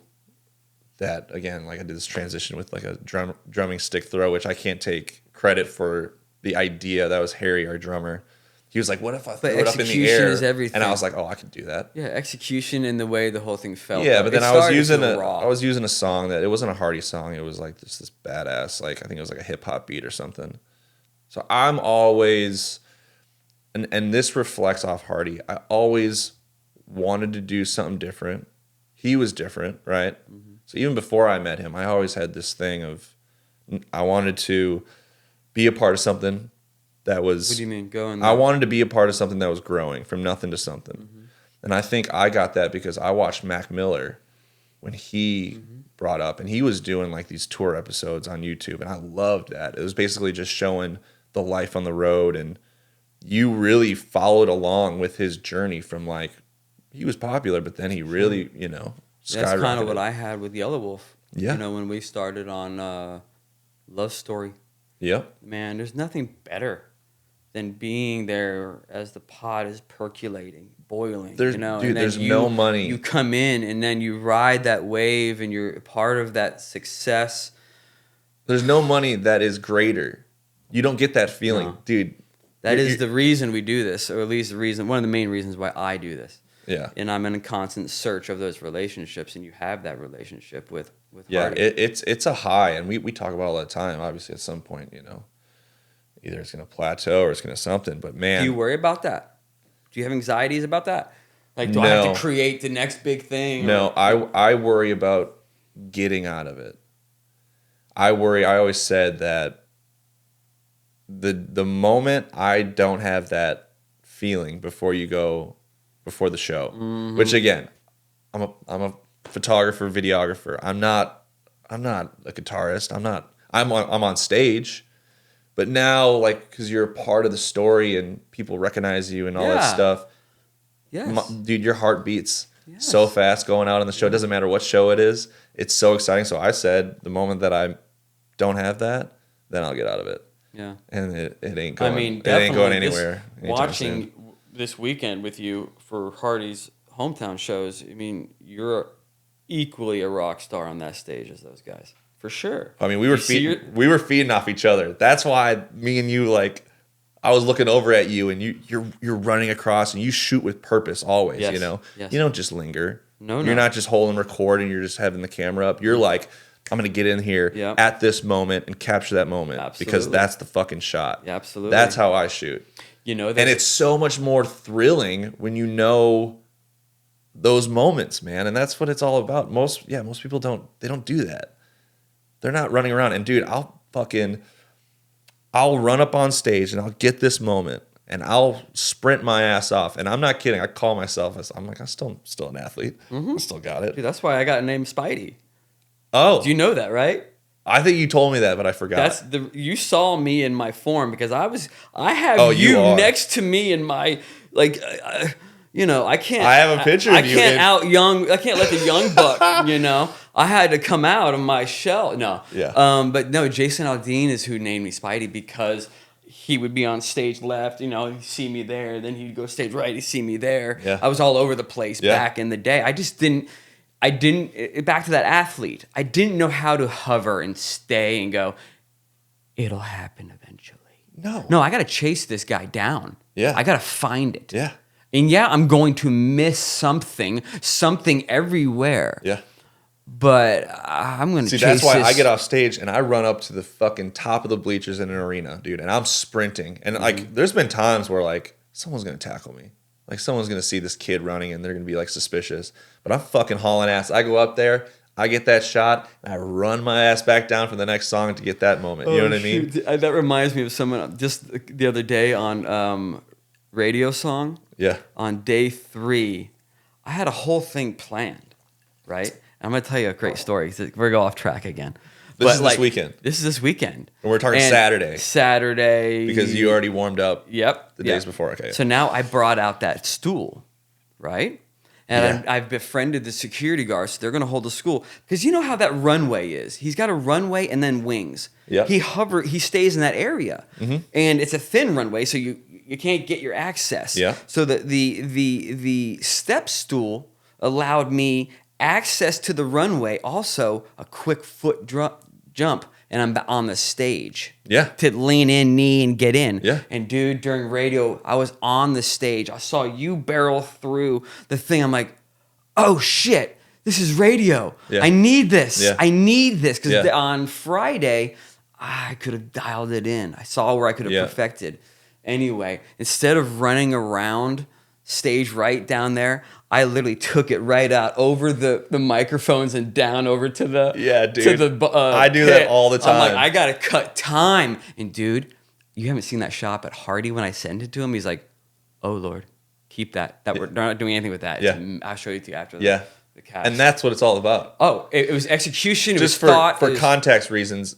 that again, like I did this transition with like a drumming stick throw, which I can't take credit for the idea. That was Harry, our drummer. He was like, "What if I threw it up in the air?" Is everything. And I was like, "Oh, I could do that." Yeah, execution and the way the whole thing felt. Yeah, but then I was using a song that it wasn't a Hardy song. It was like this badass, like I think it was like a hip hop beat or something. So I'm always, and this reflects off Hardy. I always wanted to do something different. He was different, right? So even before I met him, I always had this thing of I wanted to be a part of something that was. What do you mean? I wanted to be a part of something that was growing from nothing to something. And I think I got that because I watched Mac Miller when he brought up, and he was doing like these tour episodes on YouTube, and I loved that. It was basically just showing the life on the road, and you really followed along with his journey from like, he was popular, but then he really, skyrocketed. That's kind of what I had with Yellow Wolf. Yeah. When we started on Love Story. Yep. Man, there's nothing better than being there as the pot is percolating, boiling. There's no money. You come in and then you ride that wave and you're part of that success. There's no money that is greater. You don't get that feeling, dude. That is the reason we do this, or at least one of the main reasons why I do this. Yeah. And I'm in a constant search of those relationships, and you have that relationship with Yeah, Hardy. it's a high, and we talk about it all the time. Obviously, at some point, either it's going to plateau or it's going to something. But man, Do you worry about that? Do you have anxieties about that? Like, do I No. have to create the next big thing? no, I worry about getting out of it. I worry. I always said that the moment I don't have that feeling before the show, which again, I'm a photographer, videographer. I'm not a guitarist. I'm on stage, but now like because you're a part of the story and people recognize you and all that Yeah. stuff. Yes. Dude, your heart beats Yes. so fast going out on the show. It doesn't matter what show it is. It's so exciting. So I said the moment that I don't have that, then I'll get out of it. Yeah. And it ain't going. I mean, it ain't going definitely anywhere. anytime Watching soon. this weekend with you for Hardy's hometown shows, I mean, you're equally a rock star on that stage as those guys, for sure. I mean, we were feeding off each other. That's why me and you, like, I was looking over at you, and you're running across, and you shoot with purpose always. Yes. You know, Yes. you don't just linger. No. You're not just holding record, and you're just having the camera up. You're like, I'm gonna get in here Yeah. at this moment and capture that moment because Absolutely. that's the fucking shot. Yeah, absolutely. That's how I shoot. You know that. And it's so much more thrilling when you know those moments, man. And that's what it's all about. Most people don't do that. They're not running around. And dude, I'll run up on stage and I'll get this moment and I'll sprint my ass off. And I'm not kidding. I call myself I'm still an athlete. I still got it. Dude, that's why I got named Spidey. Oh, Do you know that, right? I think you told me that, but I forgot. You saw me in my form because I have Oh, you you are. next to me in my like I can't. I have a picture I of you can't in- I can't let the young buck. I had to come out of my shell. No. Yeah. But no, Jason Aldean is who named me Spidey because he would be on stage left. He'd see me there. Then he'd go stage right. He'd see me there. Yeah. I was all over the place back in the day. I just didn't. Back to that athlete. I didn't know how to hover and stay and go. It'll happen eventually. No, I got to chase this guy down. Yeah. I got to find it. Yeah. And I'm going to miss something everywhere. Yeah. But I'm going to chase that's why this. I get off stage and I run up to the fucking top of the bleachers in an arena, dude, and I'm sprinting. And like, there's been times where like someone's gonna tackle me, like someone's gonna see this kid running and they're gonna be like suspicious. But I'm fucking hauling ass. I go up there, I get that shot, and I run my ass back down for the next song to get that moment. You know what I mean? Shoot. That reminds me of someone just the other day on Radio Song. Yeah. On day 3, I had a whole thing planned, right? I'm going to tell you a great story. We're going to go off track again. This is this weekend. This is this weekend. And we're talking Saturday. Saturday. Because you already warmed up Yep. the days before. Okay. So now I brought out that stool, right? And Yeah. I've befriended the security guards. So they're going to hold the school. Because you know how that runway is. He's got a runway and then wings. Yeah. He stays in that area. And it's a thin runway, so you can't get your access. Yeah. So the step stool allowed me access to the runway, also a quick foot jump, and I'm on the stage. Yeah. To lean in, knee, and get in. Yeah. And dude, during radio, I was on the stage. I saw you barrel through the thing. I'm like, oh shit, this is radio. Yeah. I need this. Yeah. I need this. Because Yeah. on Friday, I could have dialed it in. I saw where I could have perfected. Anyway, instead of running around stage right down there, I literally took it right out over the microphones and down over to the dude. to the I do pit. that all the time. I'm like, I gotta cut time. And dude, you haven't seen that shop at Hardy when I send it to him. He's like, oh Lord, keep that. We're not doing anything with that. Yeah. I'll show you to you after Yeah. the cast. And that's what it's all about. Oh, it was execution. It Just was thought. for context reasons,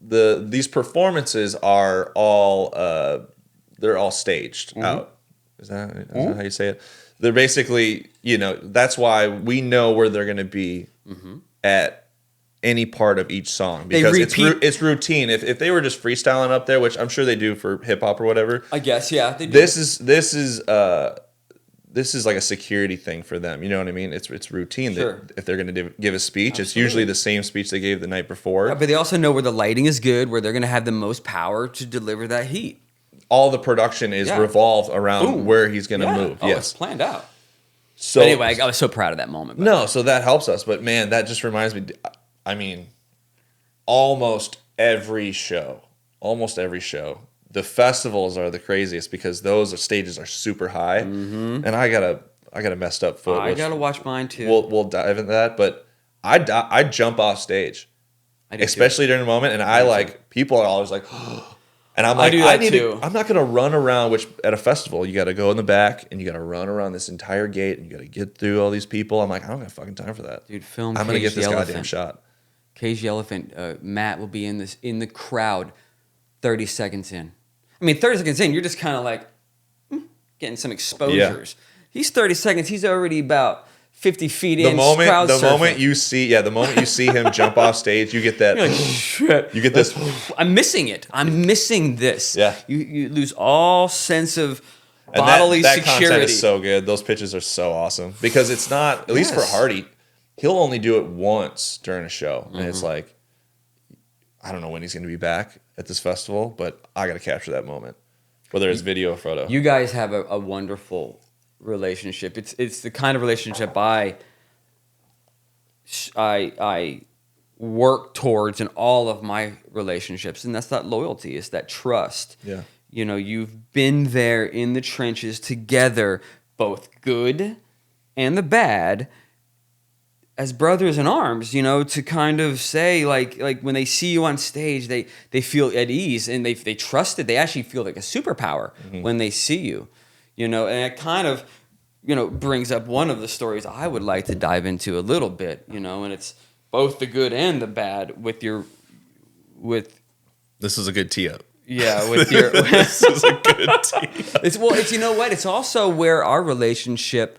these performances are all they're all staged out. Is that how you say it? They're basically, that's why we know where they're going to be at any part of each song because it's routine. If they were just freestyling up there, which I'm sure they do for hip hop or whatever, I guess, yeah. They do. this is like a security thing for them. You know what I mean? It's routine. Sure. That if they're going to give a speech, it's usually the same speech they gave the night before. But they also know where the lighting is good, where they're going to have the most power to deliver that heat. All the production is revolved around where he's going to move. Oh, Yes. it's planned out. So But anyway, I was so proud of that moment. No, so that helps us. But man, that just reminds me. I mean, almost every show, the festivals are the craziest because those stages are super high, and I got a messed up foot. I gotta watch mine too. We'll dive into that, but I jump off stage, especially during the moment, and people are always like. And I'm like, I'm not going to run around, which at a festival, you got to go in the back and you got to run around this entire gate and you got to get through all these people. I'm like, I don't have fucking time for that. Dude, film I'm going to get this goddamn shot. Cage the Elephant, Matt will be in the crowd 30 seconds in. I mean, 30 seconds in, you're just kind of like getting some exposures. Yeah. He's 30 seconds, he's already about 50 feet in. The moment you see him jump off stage, you get that. You're like, shit. You get this. I'm missing it. I'm missing this. Yeah. You lose all sense of bodily that security. Content is so good. Those pitches are so awesome because it's not. At least for Hardy, he'll only do it once during a show, and it's like, I don't know when he's going to be back at this festival, but I got to capture that moment, whether it's video or photo. You guys have a wonderful relationship. It's the kind of relationship I work towards in all of my relationships, and that's that loyalty, it's that trust. Yeah. You know, you've been there in the trenches together, both good and the bad, as brothers in arms, you know, to kind of say like when they see you on stage, they feel at ease and they trust it. They actually feel like a superpower when they see you. You know, and it kind of, you know, brings up one of the stories I would like to dive into a little bit, you know, and it's both the good and the bad with This is a good tee up. Yeah, with your This is a good tee up. It's you know what? It's also where our relationship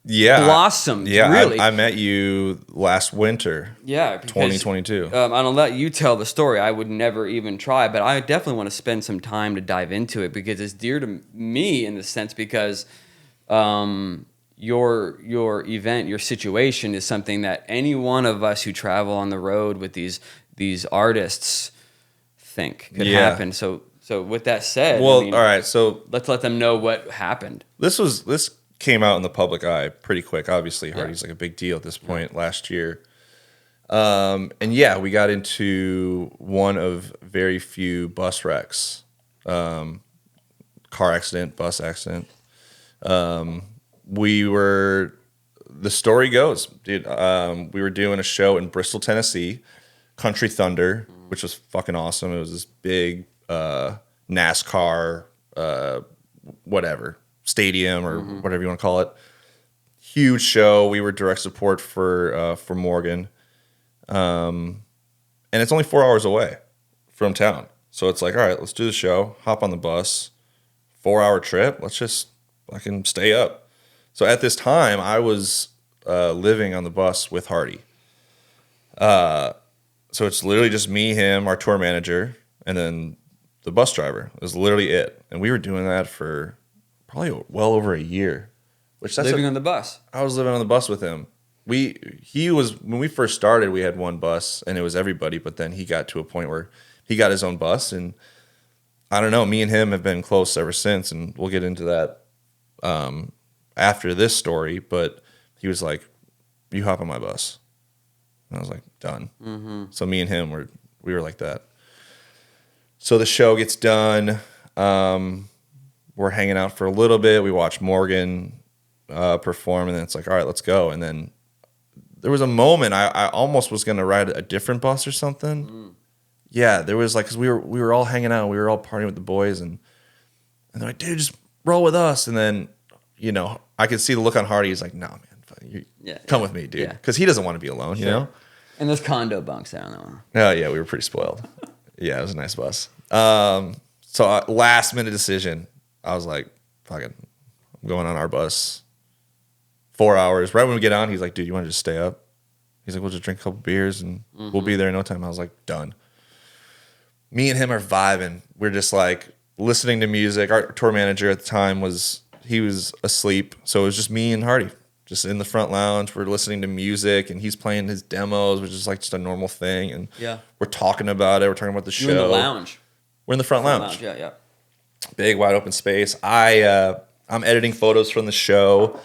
blossomed. Yeah, really. I met you last winter. Yeah, 2022. I'll let you tell the story. I would never even try, but I definitely want to spend some time to dive into it because it's dear to me in the sense because your event, your situation is something that any one of us who travel on the road with these artists think could happen. So with that said, well, all right. So let's let them know what happened. This came out in the public eye pretty quick. Obviously, Hardy's like a big deal at this point last year. And yeah, we got into one of very few bus wrecks, car accident, bus accident. The story goes, dude, we were doing a show in Bristol, Tennessee, Country Thunder, which was fucking awesome. It was this big NASCAR, whatever, stadium or whatever you want to call it. Huge show. We were direct support for Morgan. And it's only 4 hours away from town. So it's like, all right, let's do the show, hop on the bus, 4-hour trip. Let's just fucking stay up. So at this time, I was living on the bus with Hardy. So it's literally just me, him, our tour manager, and then the bus driver. It was literally it. And we were doing that for probably well over a year. Living on the bus. I was living on the bus with him. He was, when we first started, we had one bus and it was everybody, but then he got to a point where he got his own bus, and I don't know, me and him have been close ever since, and we'll get into that after this story, but he was like, you hop on my bus. And I was like, done. Mm-hmm. So me and him we were like that. So the show gets done. We're hanging out for a little bit. We watch Morgan perform, and then it's like, all right, let's go. And then there was a moment I almost was going to ride a different bus or something. Mm. Yeah, there was like, because we were all hanging out. We were all partying with the boys, and they're like, dude, just roll with us. And then, you know, I could see the look on Hardy. He's like, no, man. Come with me, dude. Because he doesn't want to be alone, you know? And there's condo bunks there on that one. Oh, yeah, we were pretty spoiled. Yeah, it was a nice bus. So last minute decision, I was like, fuck it. I'm going on our bus. 4 hours. Right when we get on, he's like, dude, you want to just stay up? He's like, we'll just drink a couple beers and we'll be there in no time. I was like, done. Me and him are vibing. We're just like listening to music. Our tour manager at the time was asleep. So it was just me and Hardy. Just in the front lounge, we're listening to music, and he's playing his demos, which is like just a normal thing. And we're talking about it. We're talking about the show. You're in the lounge. We're in the front lounge. Yeah. Big, wide open space. I'm I'm editing photos from the show.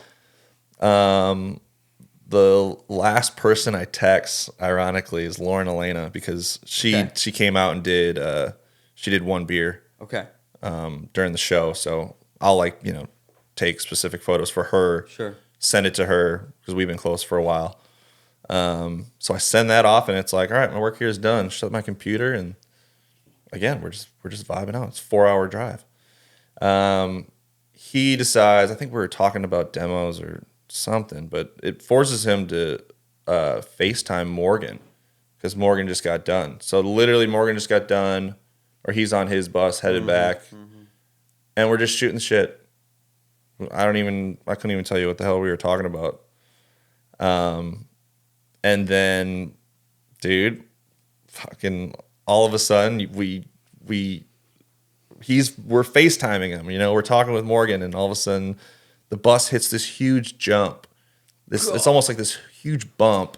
The last person I text, ironically, is Lauren Elena because she came out and did one beer Okay. during the show. So I'll take specific photos for her, Sure. send it to her because we've been close for a while. So I send that off and it's like, all right, my work here is done. Shut my computer and again we're just vibing out. It's a 4-hour drive. He decides, I think we were talking about demos or something, but it forces him to FaceTime Morgan because Morgan just got done. So literally Morgan just got done, or he's on his bus headed back, and we're just shooting the shit. I couldn't even tell you what the hell we were talking about. And then, dude, fucking all of a sudden we're FaceTiming him, we're talking with Morgan, and all of a sudden the bus hits this huge jump. It's almost like this huge bump,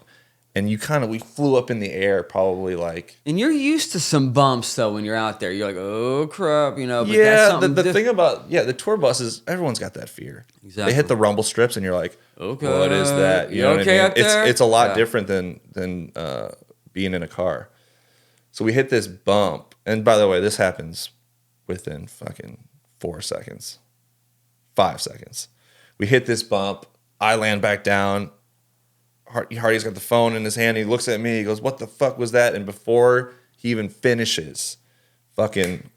and we flew up in the air probably like. And you're used to some bumps though when you're out there. You're like, oh crap, But Yeah, that's something the thing about the tour buses, everyone's got that fear. Exactly. They hit the rumble strips, and you're like, okay, what is that? You You know what okay I mean? up there? It's a lot Yeah. different than being in a car. So we hit this bump, and by the way, this happens within fucking 4 seconds, 5 seconds. We hit this bump. I land back down. Hardy's got the phone in his hand. He looks at me. He goes, "What the fuck was that?" And before he even finishes, fucking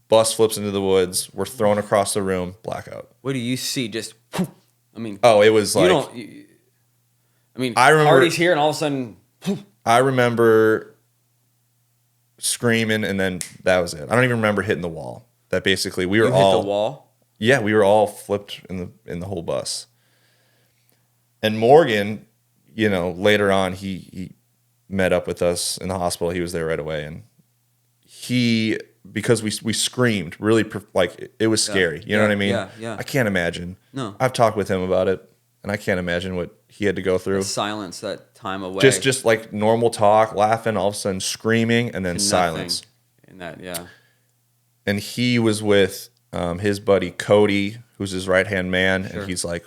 bus flips into the woods. We're thrown across the room. Blackout. What do you see? Just, I mean, Oh, it was like. I remember Hardy's here, and all of a sudden, I remember screaming, and then that was it. I don't even remember hitting the wall. That basically we were you all hit the wall. Yeah, we were all flipped in the whole bus. And Morgan, later on, he met up with us in the hospital. He was there right away, and because we screamed really it was scary. You know what I mean? Yeah. I can't imagine. No. I've talked with him about it, and I can't imagine what he had to go through. Silence that time away. Just like normal talk, laughing, all of a sudden screaming, and then And silence. And that, yeah. And he was with his buddy Cody, who's his right-hand man, Sure. and he's like,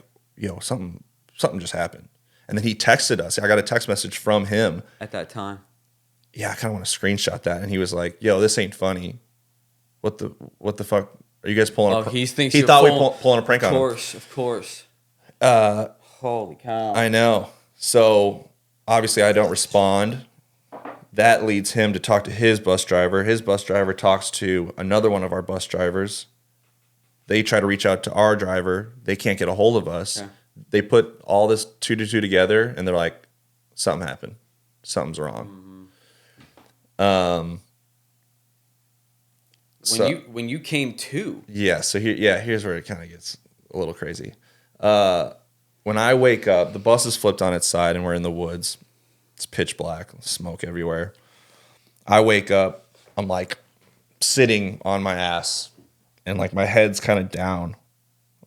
something just happened. And then he texted us. I got a text message from him. At that time. Yeah, I kind of want to screenshot that. And he was like, "Yo, this ain't funny. What the fuck are you guys pulling?" He thinks he thought we pulling a prank on him. Of course. Holy cow! I know. So obviously, I don't respond. That leads him to talk to his bus driver. His bus driver talks to another one of our bus drivers. They try to reach out to our driver. They can't get a hold of us. Okay. They put all this 2 to 2 together, and they're like, something happened. Something's wrong. When you came to, Yeah, so here's where it kind of gets a little crazy. When I wake up, the bus is flipped on its side, and we're in the woods. It's pitch black, smoke everywhere. I wake up, I'm like sitting on my ass, and like my head's kind of down.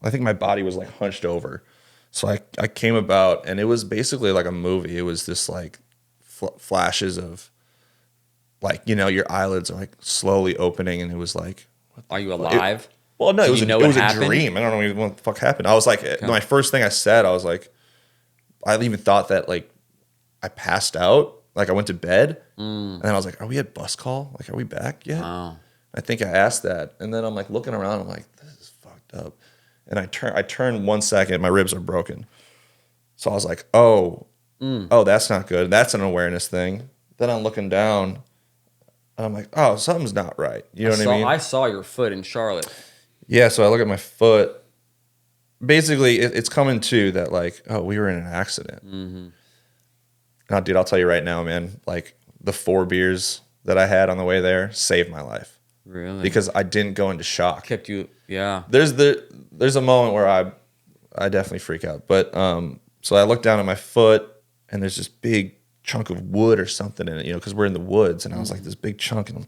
I think my body was like hunched over. So I came about, and it was basically like a movie. It was this like flashes of like, your eyelids are like slowly opening, and it was like, are you alive? well, no, it was a happened? dream. I don't know even what the fuck happened. I was like, my first thing I said, I was like, I even thought that like I passed out, like I went to bed, and then I was like, are we at bus call? Like, are we back yet? Wow. I think I asked that, and then I'm like looking around, I'm like, this is fucked up. And I turn 1 second, my ribs are broken. So I was like, oh, that's not good. That's an awareness thing. Then I'm looking down, and I'm like, oh, something's not right. You know what I mean? I saw your foot in Charlotte. Yeah, so I look at my foot. Basically, it's coming to that, like, oh, we were in an accident. Mm-hmm. Now, dude, I'll tell you right now, man, like the 4 beers that I had on the way there saved my life. Really? Because I didn't go into shock. Kept you, yeah. There's a moment where I definitely freak out. But so I look down at my foot, and there's this big chunk of wood or something in it, because we're in the woods, and I was like, this big chunk, and I'm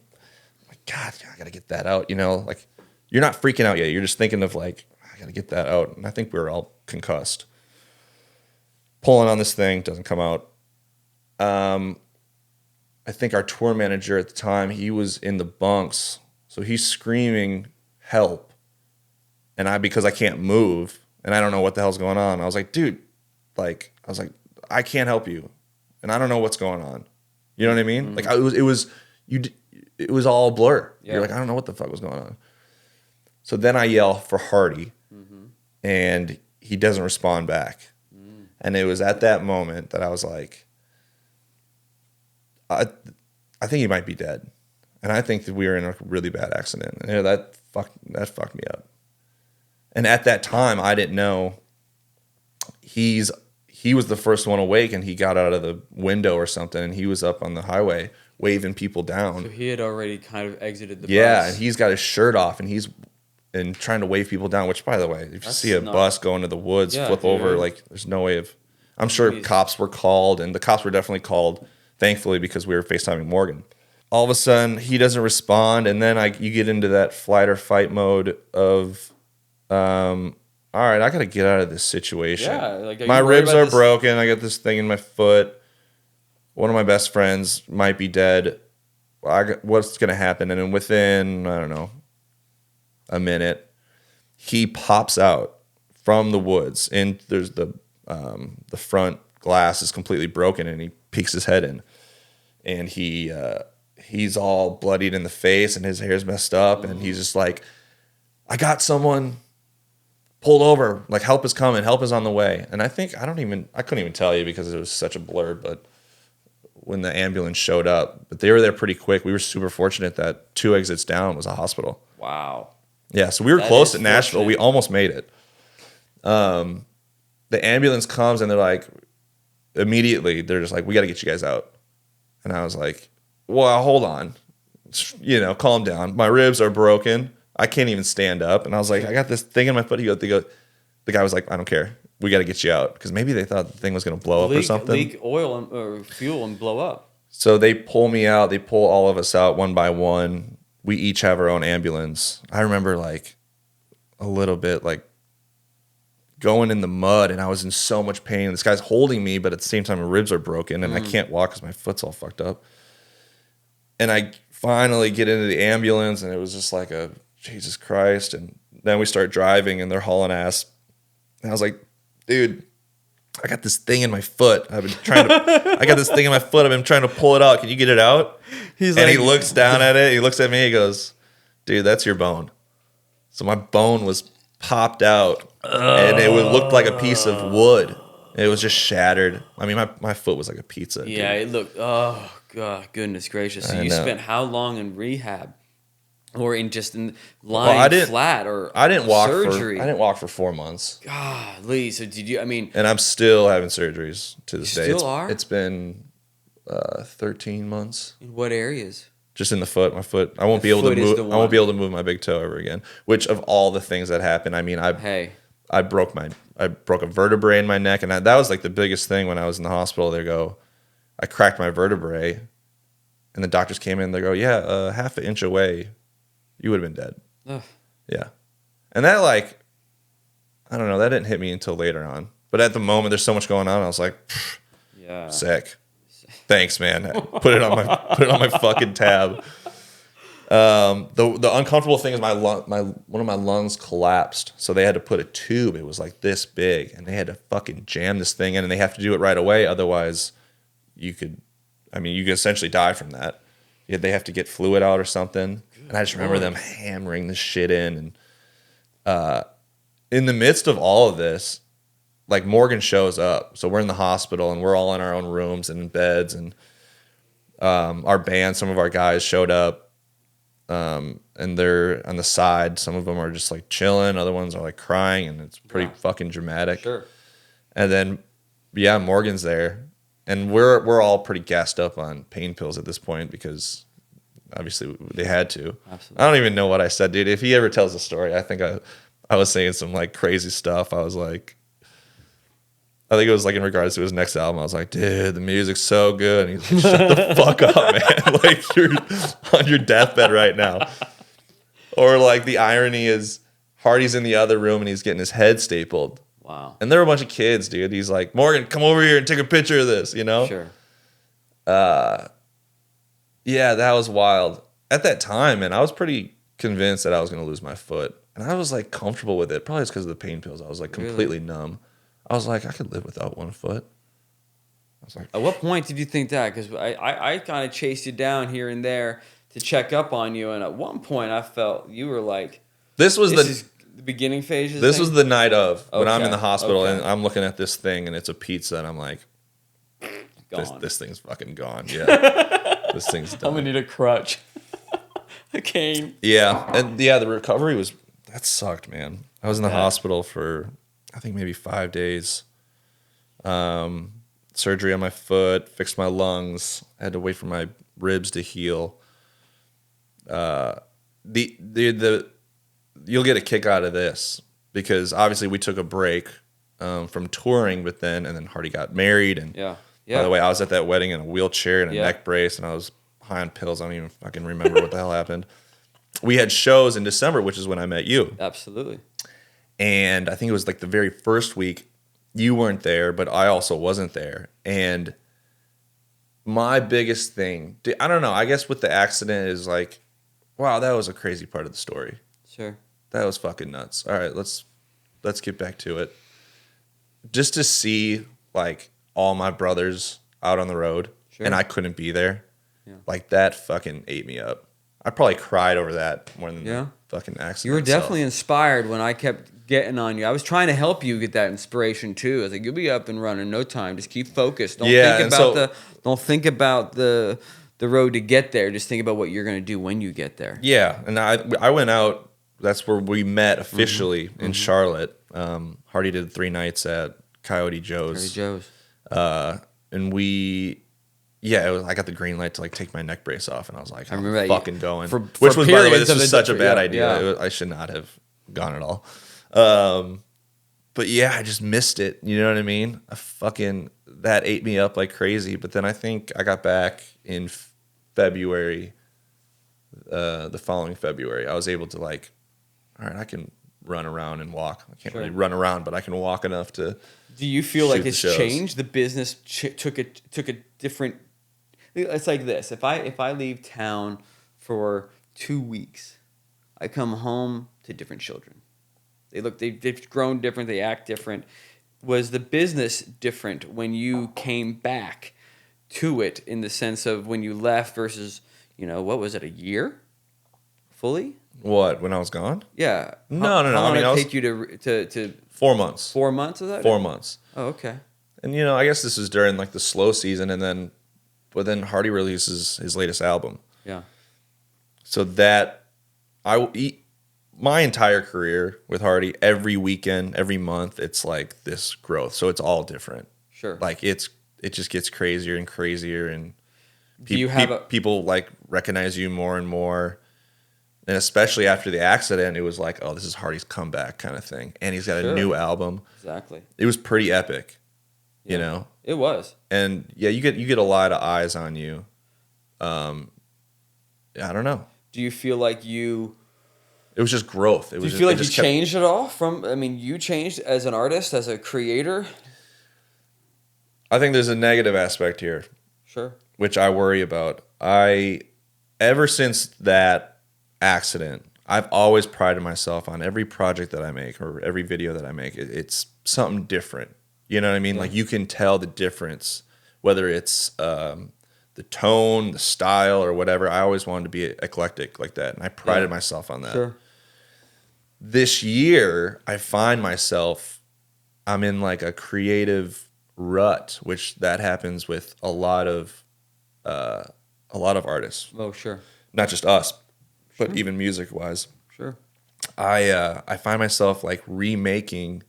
like, God, I gotta get that out, like you're not freaking out yet. You're just thinking of like, I gotta get that out. And I think we were all concussed. Pulling on this thing, doesn't come out. I think our tour manager at the time, he was in the bunks. So he's screaming, help. And because I can't move and I don't know what the hell's going on, I was like, dude, I can't help you. And I don't know what's going on. You know what I mean? Like it was all a blur. Yeah. You're like, I don't know what the fuck was going on. So then I yell for Hardy and he doesn't respond back. And it was at that moment that I was like, I think he might be dead. And I think that we were in a really bad accident. And that fucked me up. And at that time, I didn't know he was the first one awake, and he got out of the window or something, and he was up on the highway waving people down. So he had already kind of exited the bus. Yeah, and he's got his shirt off, and he's trying to wave people down, which, by the way, if you see a bus go into the woods, flip over, like, there's no way of... I'm sure cops were called, and the cops were definitely called, thankfully, because we were FaceTiming Morgan. All of a sudden, he doesn't respond, and then you get into that flight or fight mode of... all right, I got to get out of this situation. Yeah, like, my ribs are broken. I got this thing in my foot. One of my best friends might be dead. What's going to happen? And then within, I don't know, a minute, he pops out from the woods. And there's the front glass is completely broken, and he peeks his head in. And he's all bloodied in the face, and his hair's messed up. And he's just like, I got someone... pulled over, like, help is coming, help is on the way. And I couldn't even tell you because it was such a blur, but when the ambulance showed up, but they were there pretty quick. We were super fortunate that 2 exits down was a hospital. Wow. Yeah, so we were close at Nashville. We almost made it. The ambulance comes and they're like, immediately, they're just like, we got to get you guys out. And I was like, well, hold on. Calm down. My ribs are broken. I can't even stand up. And I was like, I got this thing in my foot. The guy was like, I don't care. We got to get you out. Because maybe they thought the thing was going to blow up or something. Leak oil or fuel and blow up. So they pull me out. They pull all of us out one by one. We each have our own ambulance. I remember like a little bit like going in the mud, and I was in so much pain. This guy's holding me, but at the same time, my ribs are broken, and I can't walk because my foot's all fucked up. And I finally get into the ambulance, and it was just like a Jesus Christ. And then we start driving, and they're hauling ass. And I was like, dude, I got this thing in my foot. I got this thing in my foot. I've been trying to pull it out. Can you get it out? He looks down at it. He looks at me. He goes, dude, that's your bone. So my bone was popped out, and it looked like a piece of wood. It was just shattered. I mean, my foot was like a pizza. Yeah, dude. it looked, oh, God, goodness gracious. So you spent how long in rehab? Or lying flat or I didn't walk surgery? I didn't walk for 4 months. Golly, so did you, And I'm still having surgeries to this day. It's been 13 months. In what areas? Just in the foot. My foot. I won't be able to move. I won't be able to move my big toe ever again. Which of all the things that happened, I broke a vertebrae in my neck, and that was like the biggest thing when I was in the hospital. They go, I cracked my vertebrae, and the doctors came in. They go, yeah, half an inch away, you would have been dead. Ugh. Yeah, and that I don't know. That didn't hit me until later on. But at the moment, there's so much going on. I was like, yeah, sick. Thanks, man. Put it on my fucking tab. The uncomfortable thing is one of my lungs collapsed, so they had to put a tube. It was like this big, and they had to fucking jam this thing in, and they have to do it right away. Otherwise, you could essentially die from that. They have to get fluid out or something. And I just remember them hammering this shit in, and in the midst of all of this, like Morgan shows up. So we're in the hospital, and we're all in our own rooms and in beds, and our band, some of our guys showed up. And they're on the side. Some of them are just like chilling. Other ones are like crying, and it's pretty fucking dramatic. Sure. And then, Morgan's there, and we're all pretty gassed up on pain pills at this point because obviously they had to. Absolutely. I don't even know what I said, dude. If he ever tells the story, I think I was saying some like crazy stuff. I think it was like in regards to his next album. I was like, dude, the music's so good. And he's like, shut the fuck up, man. Like, you're on your deathbed right now. Or like the irony is Hardy's in the other room and he's getting his head stapled. Wow. And there were a bunch of kids, dude. He's like, Morgan, come over here and take a picture of this, you know? Sure. Yeah, that was wild. At that time, man, I was pretty convinced that I was going to lose my foot. And I was like comfortable with it. Probably it's because of the pain pills. I was like completely numb. I was like, I could live without one foot. I was like, At what point did you think that? Because I kind of chased you down here and there to check up on you, and at one point I felt you were like, this was is the beginning phases. This was the night of when I'm in the Okay, hospital okay. and I'm looking at this thing and it's a pizza and I'm like, Gone. this thing's fucking gone. Yeah, this thing's I'm done. gonna need a crutch, a cane. Yeah, and yeah, the recovery that sucked, man. I was in the hospital for I think maybe 5 days. Surgery on my foot, fixed my lungs. I had to wait for my ribs to heal. You'll get a kick out of this because obviously we took a break from touring, but then Hardy got married, and by the way, I was at that wedding in a wheelchair and a neck brace, and I was high on pills. I don't even fucking remember what the hell happened. We had shows in December, which is when I met you. Absolutely. And I think it was like the very first week. You weren't there, but I also wasn't there. And my biggest thing, I don't know, I guess with the accident is like, wow, that was a crazy part of the story. Sure. That was fucking nuts. All right, let's get back to it. Just to see like all my brothers out on the road and I couldn't be there. Yeah. Like that fucking ate me up. I probably cried over that more than the fucking accident. You were definitely inspired when I kept getting on you. I was trying to help you get that inspiration too. I was like, you'll be up and running in no time. Just keep focused. Don't think about the road to get there. Just think about what you're going to do when you get there. Yeah, and I went out. That's where we met officially in Charlotte. Hardy did 3 nights at Coyote Joe's. And we. Yeah, I got the green light to like take my neck brace off, and I was like, I'm fucking going. Which was, by the way, this was such a bad idea. I should not have gone at all. But yeah, I just missed it. You know what I mean? That ate me up like crazy. But then I think I got back in February, the following February. I was able to like, all right, I can run around and walk. I can't really run around, but I can walk enough to. Do you feel like it's changed? The business took a different. It's like this. If I leave town for 2 weeks, I come home to different children. They've grown different. They act different. Was the business different when you came back to it in the sense of when you left versus, what was it, a year? Fully? What, when I was gone? Yeah. No. How long did it take you to 4 months. 4 months of that? 4 months. Oh, okay. And I guess this is during like the slow season, but then Hardy releases his latest album. Yeah. So my entire career with Hardy, every weekend, every month, it's like this growth. So it's all different. Sure. Like it just gets crazier and crazier, and people like recognize you more and more. And especially after the accident, it was like, oh, this is Hardy's comeback kind of thing. And he's got a new album. Exactly. It was pretty epic, It was. And yeah, you get a lot of eyes on you. I don't know. Do you feel like you... It was just growth. Do you feel like you changed at all? You changed as an artist, as a creator? I think there's a negative aspect here. Sure. Which I worry about. Ever since that accident, I've always prided myself on every project that I make or every video that I make. It's something different. You know what I mean? Yeah. Like you can tell the difference, whether it's the tone, the style, or whatever. I always wanted to be eclectic like that, and I prided myself on that. Sure. This year, I find myself, I'm in like a creative rut, which that happens with a lot of artists. Oh, sure. Not just us, but even music wise. Sure. I find myself like remaking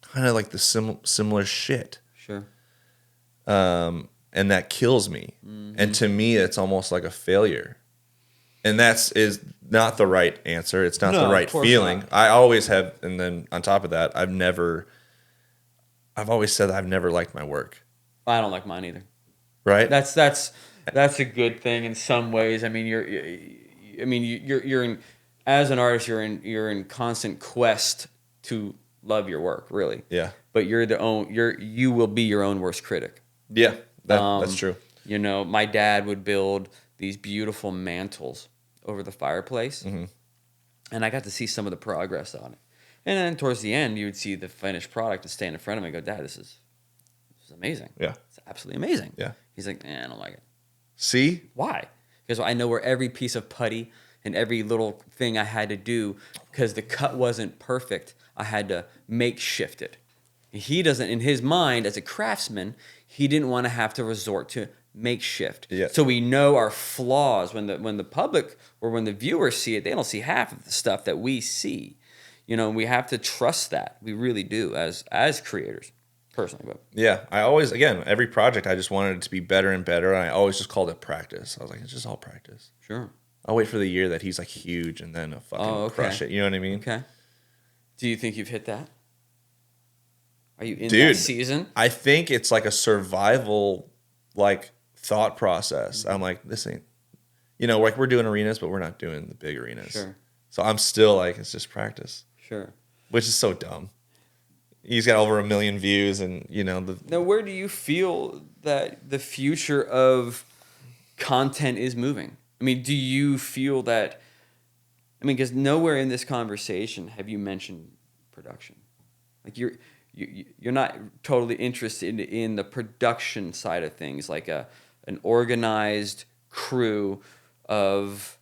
kind of like the similar shit. Sure. And that kills me. Mm-hmm. And to me, it's almost like a failure. And is not the right answer. It's not the right feeling. Not. I always have, and then on top of that, I've always said that I've never liked my work. I don't like mine either. Right? That's a good thing in some ways. I mean, you're in, as an artist, you're in constant quest to love your work, really. Yeah. But you will be your own worst critic. Yeah, that's true. My dad would build these beautiful mantles over the fireplace. Mm-hmm. And I got to see some of the progress on it. And then towards the end, you would see the finished product and stand in front of me and go, Dad, this is amazing. Yeah. It's absolutely amazing. Yeah. He's like, I don't like it. See? Why? Because I know where every piece of putty and every little thing I had to do, because the cut wasn't perfect, I had to makeshift it. He doesn't, in his mind, as a craftsman, he didn't want to have to resort to makeshift. Yeah. So we know our flaws. When the public or when the viewers see it, they don't see half of the stuff that we see. We have to trust that. We really do as creators, personally. But Yeah, I always, again, every project, I just wanted it to be better and better, and I always just called it practice. I was like, it's just all practice. sure. I'll wait for the year that he's like huge and then I'll fucking crush it. You know what I mean? Okay. Do you think you've hit that? Are you in Dude, that season? I think it's like a survival like thought process. I'm like, this ain't, like we're doing arenas, but we're not doing the big arenas. Sure. So I'm still like, it's just practice, Sure. which is so dumb. He's got over 1 million views, and Now, where do you feel that the future of content is moving? I mean, do you feel that? I mean, because nowhere in this conversation have you mentioned production. Like you're not totally interested in the production side of things, like an organized crew of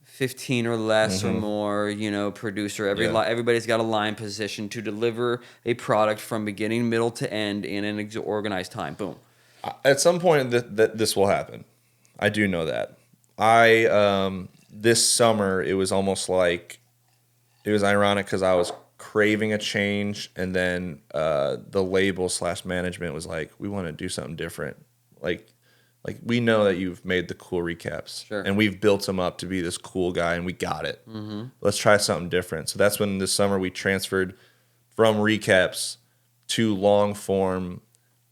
15 or less or more, producer. Everybody's got a line position to deliver a product from beginning, middle to end in an organized time. Boom. At some point that this will happen. I do know that. This summer, it was almost like, it was ironic because I was craving a change, and then the label / management was like, we want to do something different. Like we know that you've made the cool recaps, Sure. and we've built him up to be this cool guy, and we got it. Mm-hmm. Let's try something different. So that's when this summer we transferred from recaps to long form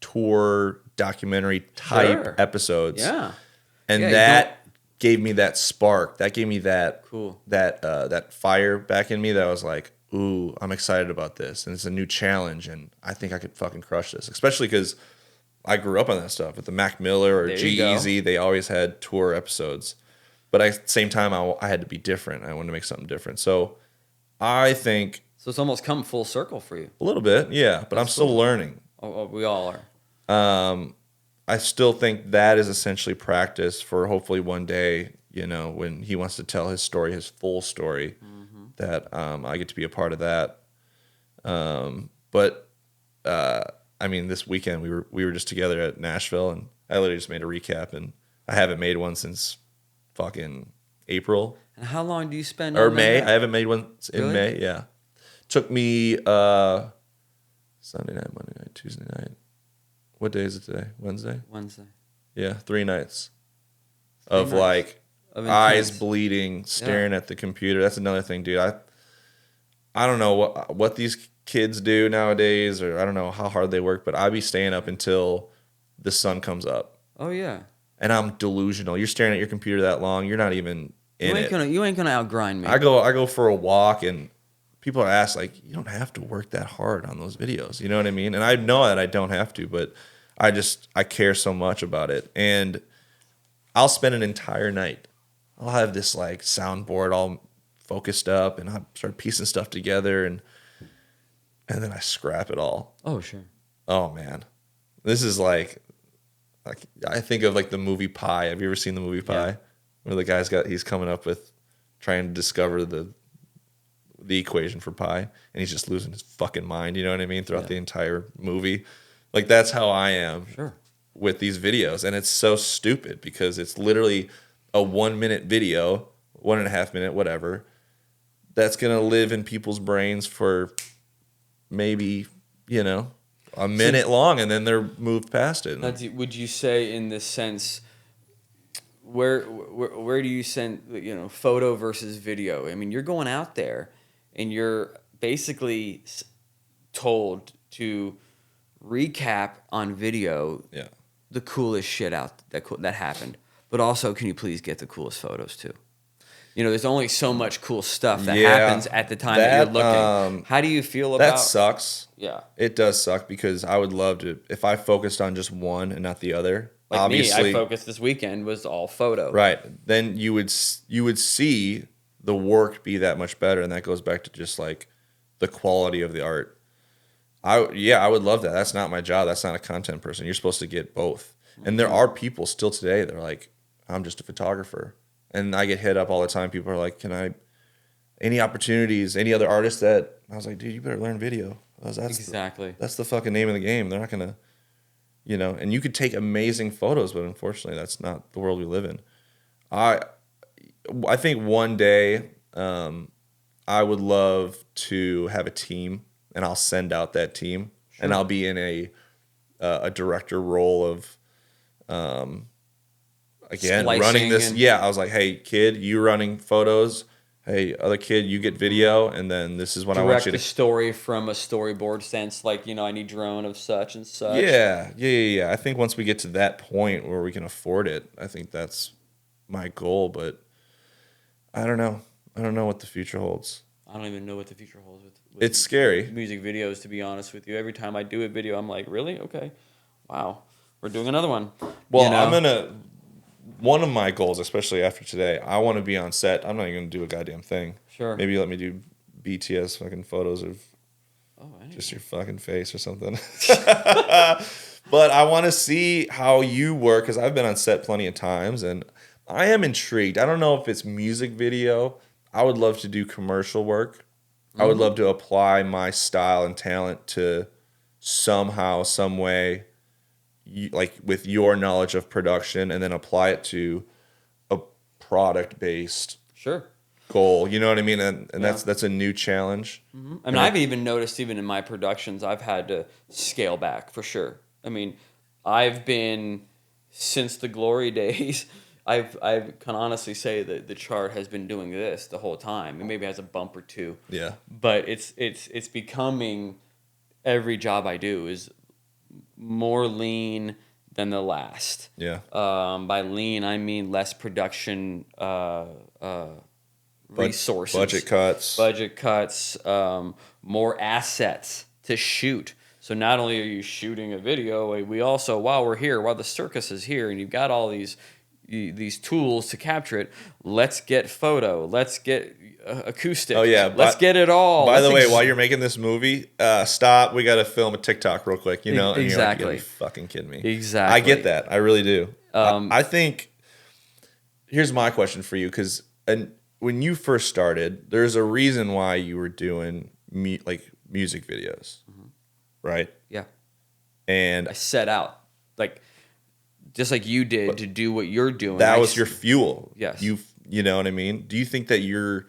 tour documentary type episodes. Yeah. And that gave me that spark. That gave me that Cool. that fire back in me that I was like, ooh, I'm excited about this. And it's a new challenge, and I think I could fucking crush this. Especially because I grew up on that stuff with the Mac Miller or G-Eazy. They always had tour episodes. But at the same time, I had to be different. I wanted to make something different. So I think... So it's almost come full circle for you. A little bit, yeah. But I'm still learning. Oh, we all are. I still think that is essentially practice for hopefully one day, when he wants to tell his story, his full story, that I get to be a part of that. I mean, this weekend we were just together at Nashville, and I literally just made a recap, and I haven't made one since fucking April. And how long do you spend or on May? that? I haven't made one in Really? May. Yeah, took me Sunday night, Monday night, Tuesday night. What day is it today? Wednesday. Yeah, 3 nights of nights like of eyes intense. bleeding, staring at the computer. That's another thing, dude. I don't know what these kids do nowadays, or I don't know how hard they work, but I be staying up until the sun comes up. Oh yeah. And I'm delusional. You're staring at your computer that long, you're not even in it. You ain't gonna outgrind me. I go for a walk, and people are asked, like, you don't have to work that hard on those videos. You know what I mean? And I know that I don't have to, but I care so much about it. And I'll spend an entire night. I'll have this like soundboard all focused up, and I start piecing stuff together, and then I scrap it all. Oh sure. Oh man. This is like I think of like the movie Pi. Have you ever seen the movie Pi? Yeah. Where the guy's he's coming up with trying to discover the equation for pi, and he's just losing his fucking mind, you know what I mean, throughout the entire movie. Like that's how I am with these videos. And it's so stupid because it's literally a 1 minute video, 1.5 minute, whatever, that's gonna live in people's brains for maybe, a minute long, and then they're moved past it. Would you say, in this sense, where do you send photo versus video? I mean, you're going out there, and you're basically told to recap on video the coolest shit that happened, but also, can you please get the coolest photos too? There's only so much cool stuff that happens at the time that you're looking. How do you feel about that? Sucks. Yeah, it does suck, because I would love to, if I focused on just one and not the other. Like obviously, me, I focused this weekend was all photo. Right. Then you would see the work be that much better, and that goes back to just like the quality of the art. I would love that. That's not my job. That's not a content person. You're supposed to get both. And there are people still today that are like, I'm just a photographer. And I get hit up all the time. People are like, any opportunities, any other artists that, I was like, dude, you better learn video. Exactly. That's the fucking name of the game. They're not going to, and you could take amazing photos, but unfortunately that's not the world we live in. I think one day I would love to have a team, and I'll send out that team, and I'll be in a director role of, again, Splicing running this. I was like, hey, kid, you running photos. Hey, other kid, you get video, and then this is what I want you to... Direct the story from a storyboard sense, like, I need drone of such and such. Yeah. I think once we get to that point where we can afford it, I think that's my goal, but I don't know. I don't know what the future holds. I don't even know what the future holds with it's scary. Music videos, to be honest with you. Every time I do a video, I'm like, really? Okay. Wow. We're doing another one. Well, one of my goals, especially after today, I want to be on set. I'm not even going to do a goddamn thing. Sure. Maybe let me do BTS fucking photos of just your fucking face or something. But I want to see how you work, because I've been on set plenty of times, and I am intrigued. I don't know if it's music video. I would love to do commercial work. I would love to apply my style and talent to somehow, some way, like with your knowledge of production, and then apply it to a product-based goal. You know what I mean? And that's a new challenge. Mm-hmm. I mean, I've even noticed, even in my productions, I've had to scale back for sure. I mean, I've been, since the glory days, I can honestly say that the chart has been doing this the whole time. It maybe has a bump or two. Yeah. But it's becoming, every job I do is more lean than the last. Yeah. By lean, I mean less production resources. Budget cuts, more assets to shoot. So not only are you shooting a video, we also, while the circus is here, and you've got all these tools to capture it, let's get photo, let's get acoustic. Oh yeah, let's get it all. By the way, while you're making this movie, stop. We got to film a TikTok real quick. And exactly. You're like, you fucking kidding me. Exactly. I get that. I really do. I think. Here's my question for you, because when you first started, there's a reason why you were doing music videos, right? Yeah. And I set out just like you did to do what you're doing. That was your fuel. Yes. You know what I mean? Do you think that you're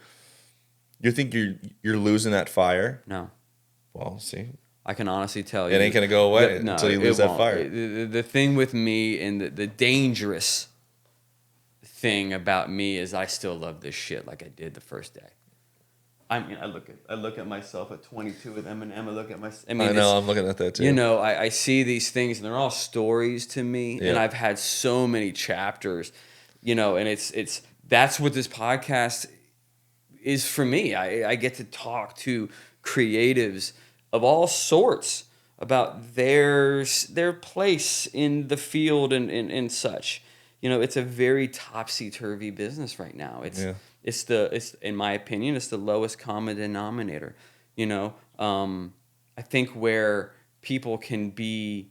losing that fire? No. Well, see. I can honestly tell you. It ain't going to go away until you lose that fire. The thing with me, and the dangerous thing about me, is I still love this shit like I did the first day. I mean, I look at myself at 22 with Eminem. I look at I'm looking at that too. I see these things, and they're all stories to me. Yeah. And I've had so many chapters, and it's that's what this podcast is for me. I get to talk to creatives of all sorts about their place in the field and such. It's a very topsy-turvy business right now. It's in my opinion, it's the lowest common denominator. I think where people can do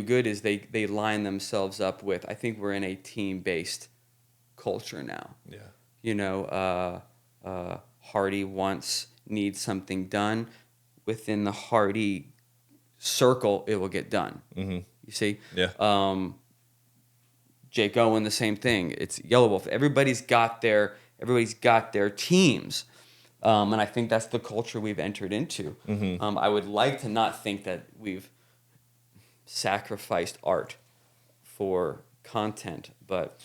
good is they line themselves up with. I think we're in a team-based culture now. Yeah. Hardy needs something done. Within the Hardy circle, it will get done. Mm-hmm. You see? Yeah. Jake Owen, the same thing. It's Yellow Wolf. Everybody's got their teams. And I think that's the culture we've entered into. Mm-hmm. I would like to not think that we've sacrificed art for content, but...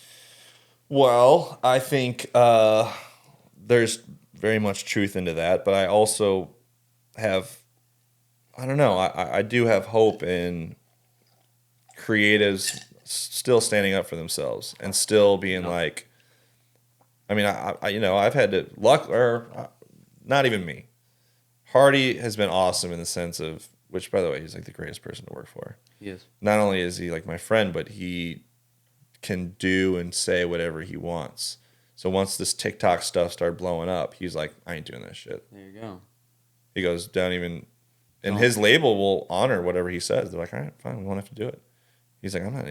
Well, I think there's very much truth into that, but I also have... I don't know. I do have hope in creatives still standing up for themselves and still being like, I mean, I've had to not even me. Hardy has been awesome in the sense of, which by the way, he's like the greatest person to work for. He is. Not only is he like my friend, but he can do and say whatever he wants. So once this TikTok stuff started blowing up, he's like, I ain't doing that shit. There you go. He goes, don't even, and Don't. his label will honor whatever he says. They're like, all right, fine, we won't have to do it. He's like, I'm not,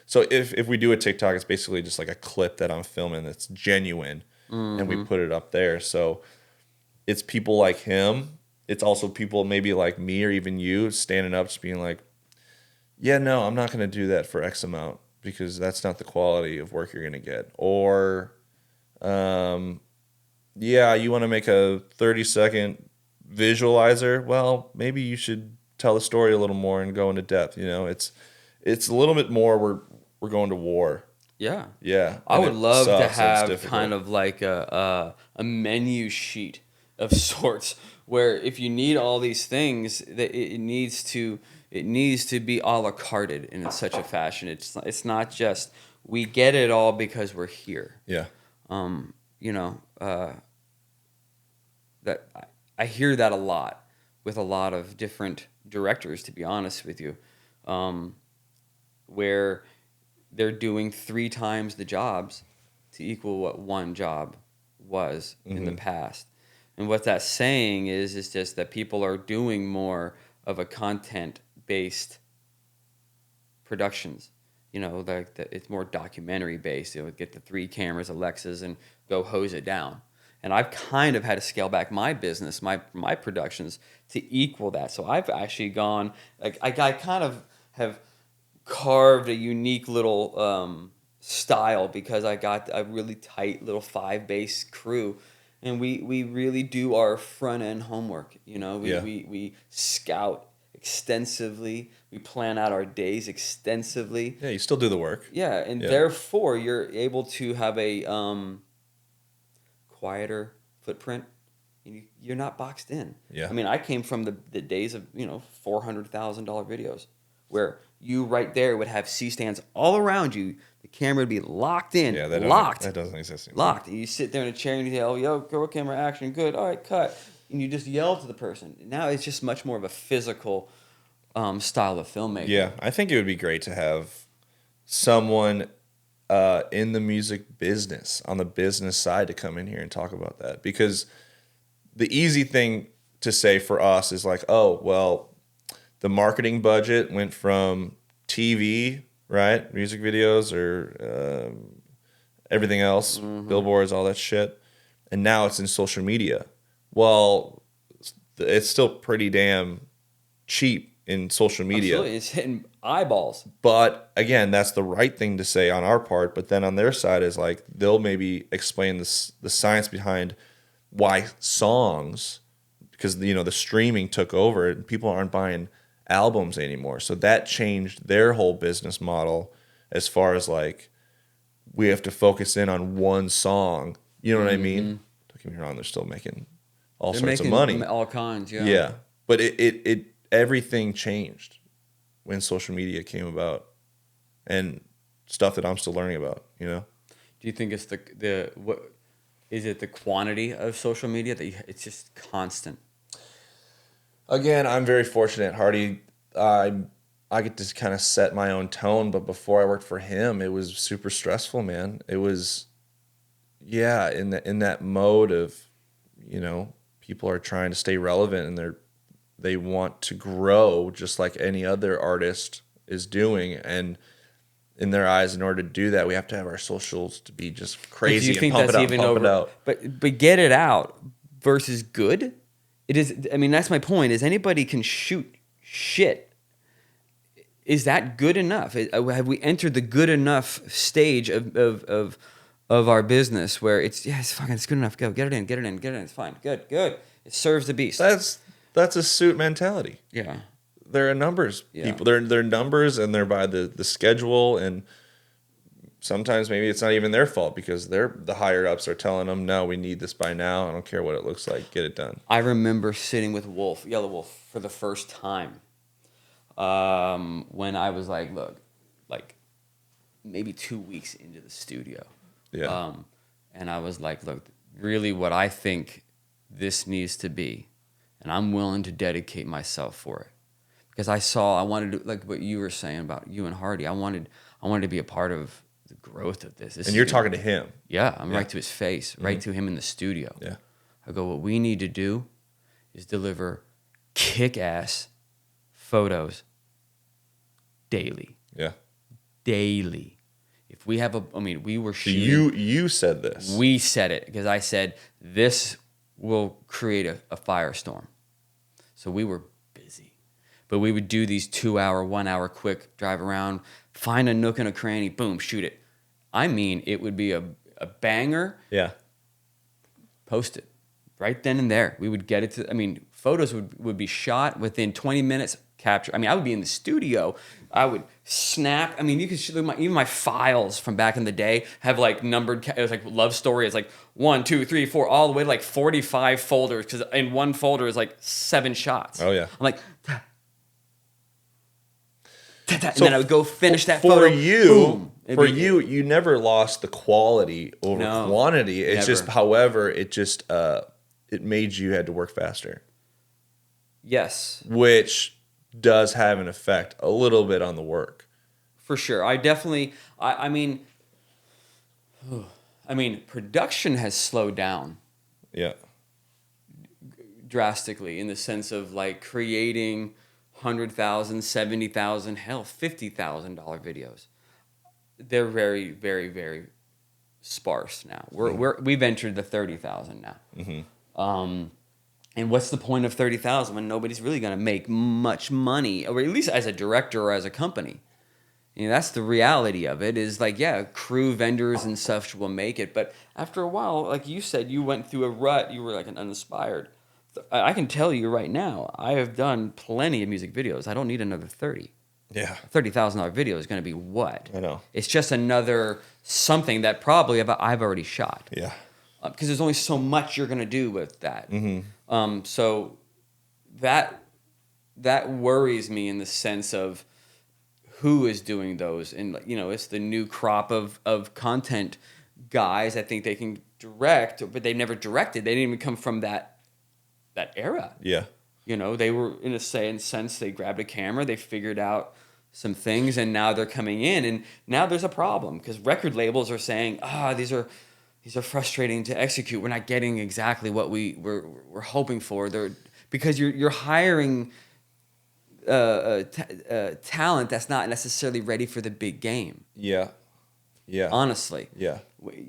So if we do a TikTok, it's basically just like a clip that I'm filming that's genuine, and we put it up there. So it's people like him. It's also people maybe like me or even you standing up, just being like, yeah, no, I'm not going to do that for X amount because that's not the quality of work you're going to get. Or, yeah, you want to make a 30-second visualizer? Well, maybe you should tell the story a little more and go into depth. It's a little bit more. We're going to war. Yeah. Yeah, I and would it love to sucks and it's have difficult. kind of like a menu sheet of sorts where if you need all these things, that it needs to be a la carted in such a fashion. It's not just we get it all because we're here. Yeah, That I hear that a lot with a lot of different directors, to be honest with you, where they're doing 3 times the jobs to equal what one job was in the past. And what that's saying is just that people are doing more of a content-based productions. It's more documentary based. Get the 3 cameras, Alexas, and go hose it down. And I've kind of had to scale back my business, my productions to equal that. So I've actually gone, like I kind of have carved a unique little style because I got a really tight little 5-base crew. And we really do our front end homework. We scout extensively. We plan out our days extensively. yeah, you still do the work. Yeah, and therefore you're able to have a quieter footprint. You're not boxed in. Yeah. I mean, I came from the days of $400,000 videos where you right there would have C-stands all around you. The camera would be locked in, Yeah, locked. That doesn't exist anymore. Locked. And you sit there in a chair and you yell, yo, go camera action, good, all right, cut. And you just yell to the person. Now it's just much more of a physical style of filmmaking. Yeah, I think it would be great to have someone in the music business, on the business side, to come in here and talk about that. Because the easy thing to say for us is like, oh, well, the marketing budget went from TV, right? Music videos or everything else, billboards, all that shit. And now it's in social media. Well, it's still pretty damn cheap in social media. Absolutely. It's hitting eyeballs. But again, that's the right thing to say on our part. But then on their side is like, they'll maybe explain the science behind why songs, because the streaming took over and people aren't buying albums anymore. So that changed their whole business model as far as like, we have to focus in on one song. You know what I mean? Don't get me wrong, they're still making all sorts of money. All kinds, yeah. Yeah. But it everything changed when social media came about, and stuff that I'm still learning about, Do you think it's what is it, the quantity of social media that it's just constant? Again, I'm very fortunate, Hardy. I get to kind of set my own tone, but before I worked for him, it was super stressful, man. It was, yeah, in that mode of, people are trying to stay relevant and they want to grow just like any other artist is doing, and in their eyes, in order to do that, we have to have our socials to be just crazy and pump it out, pump it out. But get it out versus good. It is. I mean, that's my point. Is anybody can shoot shit? Is that good enough? Have we entered the good enough stage of our business where it's good enough. Go get it in. It's fine. Good. It serves the beast. That's a suit mentality. Yeah. They're a numbers people. They're numbers, and they're by the schedule, and sometimes maybe it's not even their fault because the higher ups are telling them, no, we need this by now. I don't care what it looks like. Get it done. I remember sitting with Yellow Wolf, for the first time when I was like maybe 2 weeks into the studio. Yeah. And I was like, look, really what I think this needs to be, and I'm willing to dedicate myself for it. Because I wanted to, like what you were saying about you and Hardy, I wanted to be a part of the growth of this. And you're talking to him. Yeah, I'm right to his face, right to him in the studio. Yeah. I go, what we need to do is deliver kick-ass photos daily. Yeah. Daily. If we have we were shooting. You said this. We said it because I said this will create a firestorm. So we were busy. But we would do these 2-hour, 1-hour quick drive around, find a nook and a cranny, boom, shoot it. I mean, it would be a banger. Yeah. Post it right then and there. We would get it to, photos would be shot within 20 minutes, capture. I would be in the studio. I would snap. You could show even my files from back in the day have like numbered, it was like love story. It's like 1, 2, 3, 4, all the way to like 45 folders. Because in one folder is like 7 shots. Oh, yeah. I'm like, and then I would go finish that for photo. you. Boom. You never lost the quality over quantity. It's just, however, it made you had to work faster. Yes. Which does have an effect a little bit on the work. For sure. I definitely, production has slowed down. Yeah. Drastically in the sense of like creating $100,000, $70,000, hell, $50,000 videos. They're very, very, very sparse now. We've entered the 30,000 now. Mm-hmm. And what's the point of 30,000 when nobody's really going to make much money, or at least as a director or as a company? That's the reality of it. Is like, yeah, crew, vendors, and such will make it, but after a while, like you said, you went through a rut. You were like an uninspired. I can tell you right now, I have done plenty of music videos. I don't need another 30. Yeah. A $30,000 video is going to be what? I know. It's just another something that probably I've already shot. Yeah. Because there's only so much you're going to do with that. Mm-hmm. So that worries me in the sense of who is doing those. And, it's the new crop of content guys. I think they can direct, but they've never directed. They didn't even come from that era. Yeah. They were, in a sense, they grabbed a camera, they figured out some things, and now they're coming in, and now there's a problem because record labels are saying, these are frustrating to execute. We're not getting exactly what we're hoping for. Because you're hiring talent that's not necessarily ready for the big game. Yeah. Yeah. Honestly. Yeah.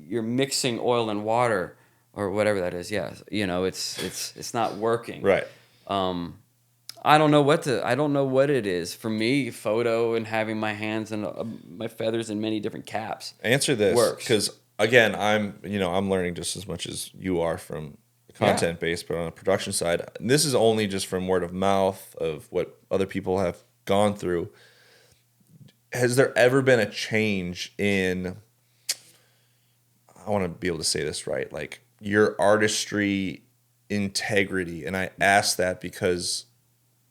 You're mixing oil and water or whatever that is. Yeah. It's not working. Right. I don't know what it is. For me, photo and having my hands and my feathers in many different caps. Answer this, works. Because again, I'm learning just as much as you are from the content base, but on the production side, and this is only just from word of mouth of what other people have gone through. Has there ever been a change in, I want to be able to say this right, like your artistry integrity? And I ask that because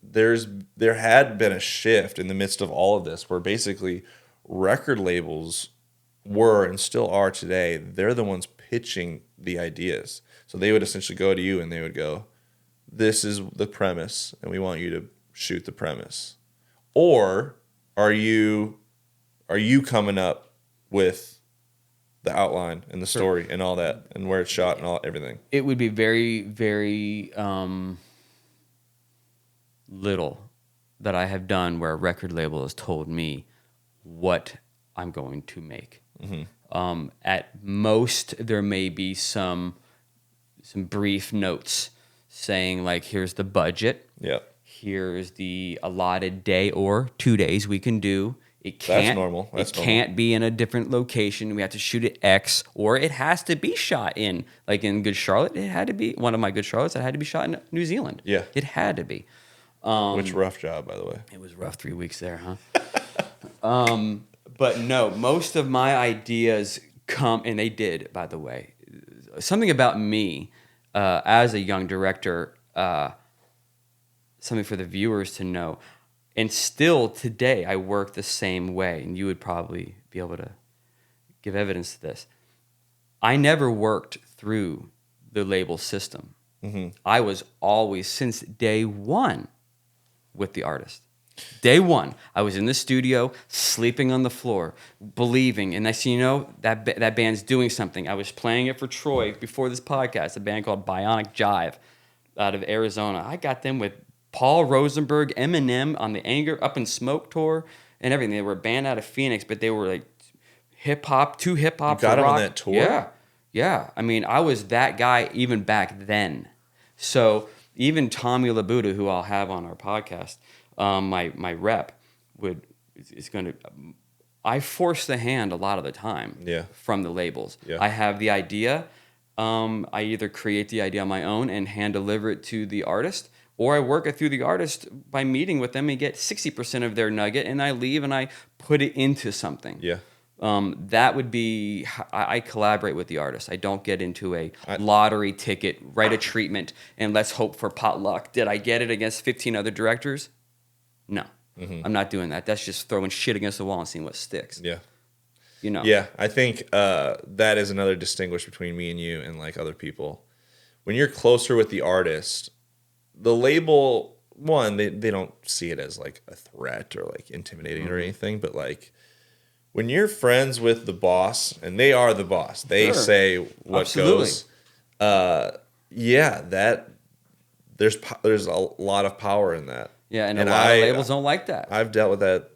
there had been a shift in the midst of all of this where basically record labels were and still are today, they're the ones pitching the ideas. So they would essentially go to you and they would go, this is the premise and we want you to shoot the premise. Or are you coming up with the outline and the story and all that and where it's shot and everything? It would be very, very little that I have done where a record label has told me what I'm going to make. Mm-hmm. At most, there may be some brief notes saying like, here's the budget. Yep. Here's the allotted day or 2 days we can do. That's normal. Can't be in a different location. We have to shoot at X, or it has to be shot in, like in Good Charlotte. It had to be one of my Good Charlottes. It had to be shot in New Zealand. Yeah, it had to be. Which rough job, by the way. It was rough 3 weeks there, huh? But no, most of my ideas come, and they did, by the way. Something about me as a young director, something for the viewers to know. And still today, I work the same way, and you would probably be able to give evidence to this. I never worked through the label system. Mm-hmm. I was always, since day one, with the artist. Day one, I was in the studio, sleeping on the floor, believing, and next thing you know, that band's doing something. I was playing it for Troy before this podcast, a band called Bionic Jive out of Arizona. I got them with Paul Rosenberg, Eminem on the Anger Up in Smoke tour and everything. They were a band out of Phoenix, but they were like hip-hop, too hip-hop for rock. You got them on that tour? Yeah. I mean, I was that guy even back then. So even Tommy Labuda, who I'll have on our podcast, my rep is going to. I force the hand a lot of the time. From the labels. Yeah. I have the idea. I either create the idea on my own and hand deliver it to the artist, or I work it through the artist by meeting with them and get 60% of their nugget, and I leave and I put it into something. Yeah. That would be, I collaborate with the artist. I don't get into a lottery ticket, write a treatment, and let's hope for potluck. Did I get it against 15 other directors? No. I'm not doing that. That's just throwing shit against the wall and seeing what sticks. Yeah. You know. Yeah, I think that is another distinguish between me and you and like other people. When you're closer with the artist, the label, one, they don't see it as like a threat or like intimidating or anything, but like when you're friends with the boss, and they are the boss, they say what goes. That there's a lot of power in that. Yeah, and a lot of labels don't like that. I've dealt with that,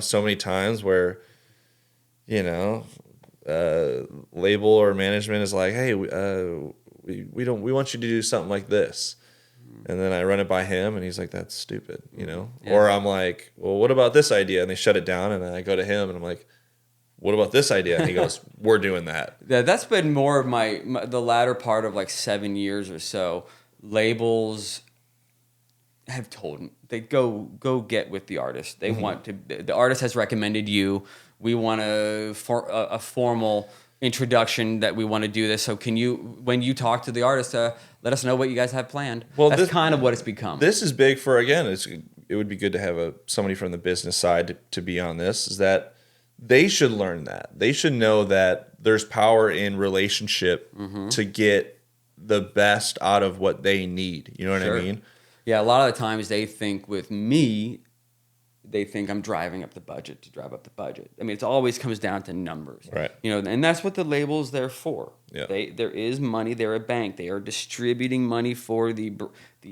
so many times where, label or management is like, hey, we want you to do something like this. And then I run it by him, and he's like, that's stupid, Yeah. Or I'm like, well, what about this idea? And they shut it down, and then I go to him, and I'm like, what about this idea? And he goes, we're doing that. Yeah, that's been more of the latter part of like 7 years or so. Labels have told them, they go get with the artist. They want to. The artist has recommended you. We want a formal introduction that we want to do this. So can you, when you talk to the artist, let us know what you guys have planned. Well, that's kind of what it's become. This is big for, again, it would be good to have somebody from the business side to be on this, is that they should learn that. They should know that there's power in relationship to get the best out of what they need. You know what I mean? Yeah, a lot of the times they think with me, they think I'm driving up the budget to drive up the budget. I mean, it always comes down to numbers. Right. And that's what the label's there for. Yeah. There is money. They're a bank. They are distributing money for the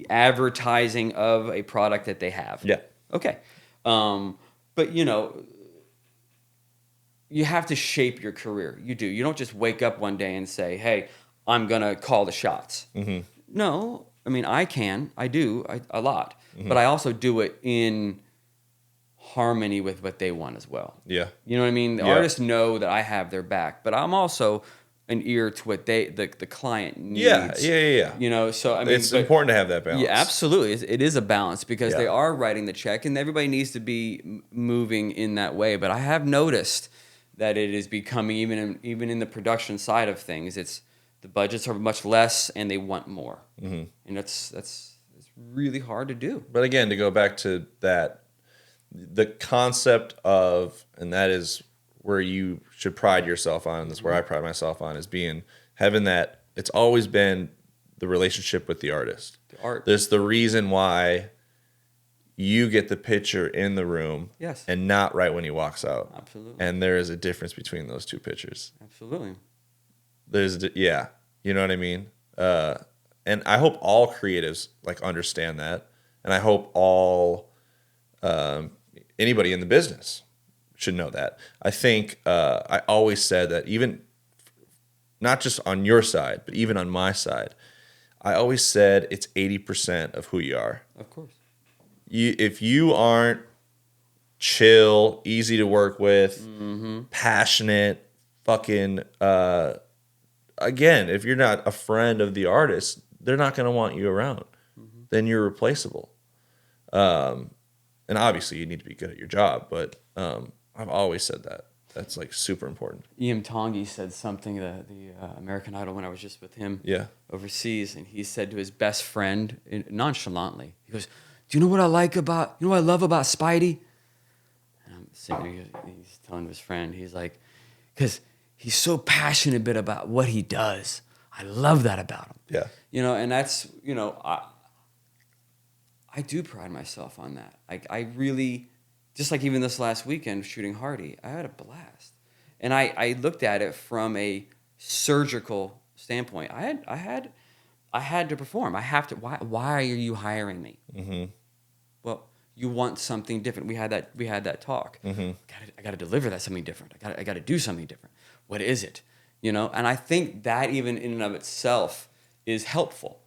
advertising of a product that they have. Yeah. Okay. But, you have to shape your career. You do. You don't just wake up one day and say, hey, I'm going to call the shots. No. I mean, I do a lot. But I also do it in harmony with what they want as well. Yeah. You know what I mean? The artists know that I have their back, but I'm also an ear to what the client needs. Yeah. So I mean, it's important to have that balance. Yeah, absolutely. It is a balance because they are writing the check, and everybody needs to be moving in that way. But I have noticed that it is becoming, even in the production side of things, the budgets are much less, and they want more, and that's really hard to do. But again, to go back to that, the concept of, and that is where you should pride yourself on, and that's where I pride myself on, is having that. It's always been the relationship with the artist. The art. There's the reason why you get the picture in the room, and not right when he walks out. Absolutely. And there is a difference between those two pictures. Absolutely. You know what I mean? And I hope all creatives understand that, and I hope all anybody in the business should know that. I think I always said that, even not just on your side, but even on my side, I always said it's 80% of who you are. Of course. If you aren't chill, easy to work with, passionate, fucking, again, if you're not a friend of the artist, they're not going to want you around. Then you're replaceable. And obviously you need to be good at your job, but I've always said that. That's super important. Ian Tongi said something, the American Idol, when I was just with him overseas, and he said to his best friend, nonchalantly, he goes, do you know what I love about Spidey? And I'm sitting there, he's telling his friend, he's like, because he's so passionate about what he does. I love that about him. Yeah. And that's, I I do pride myself on that. I really, just like even this last weekend shooting Hardy, I had a blast. And I looked at it from a surgical standpoint. I had to perform. I have to. Why are you hiring me? Mm-hmm. Well, you want something different. We had that talk. Mm-hmm. I got to deliver that something different. I got to do something different. What is it? You know, and I think that even in and of itself is helpful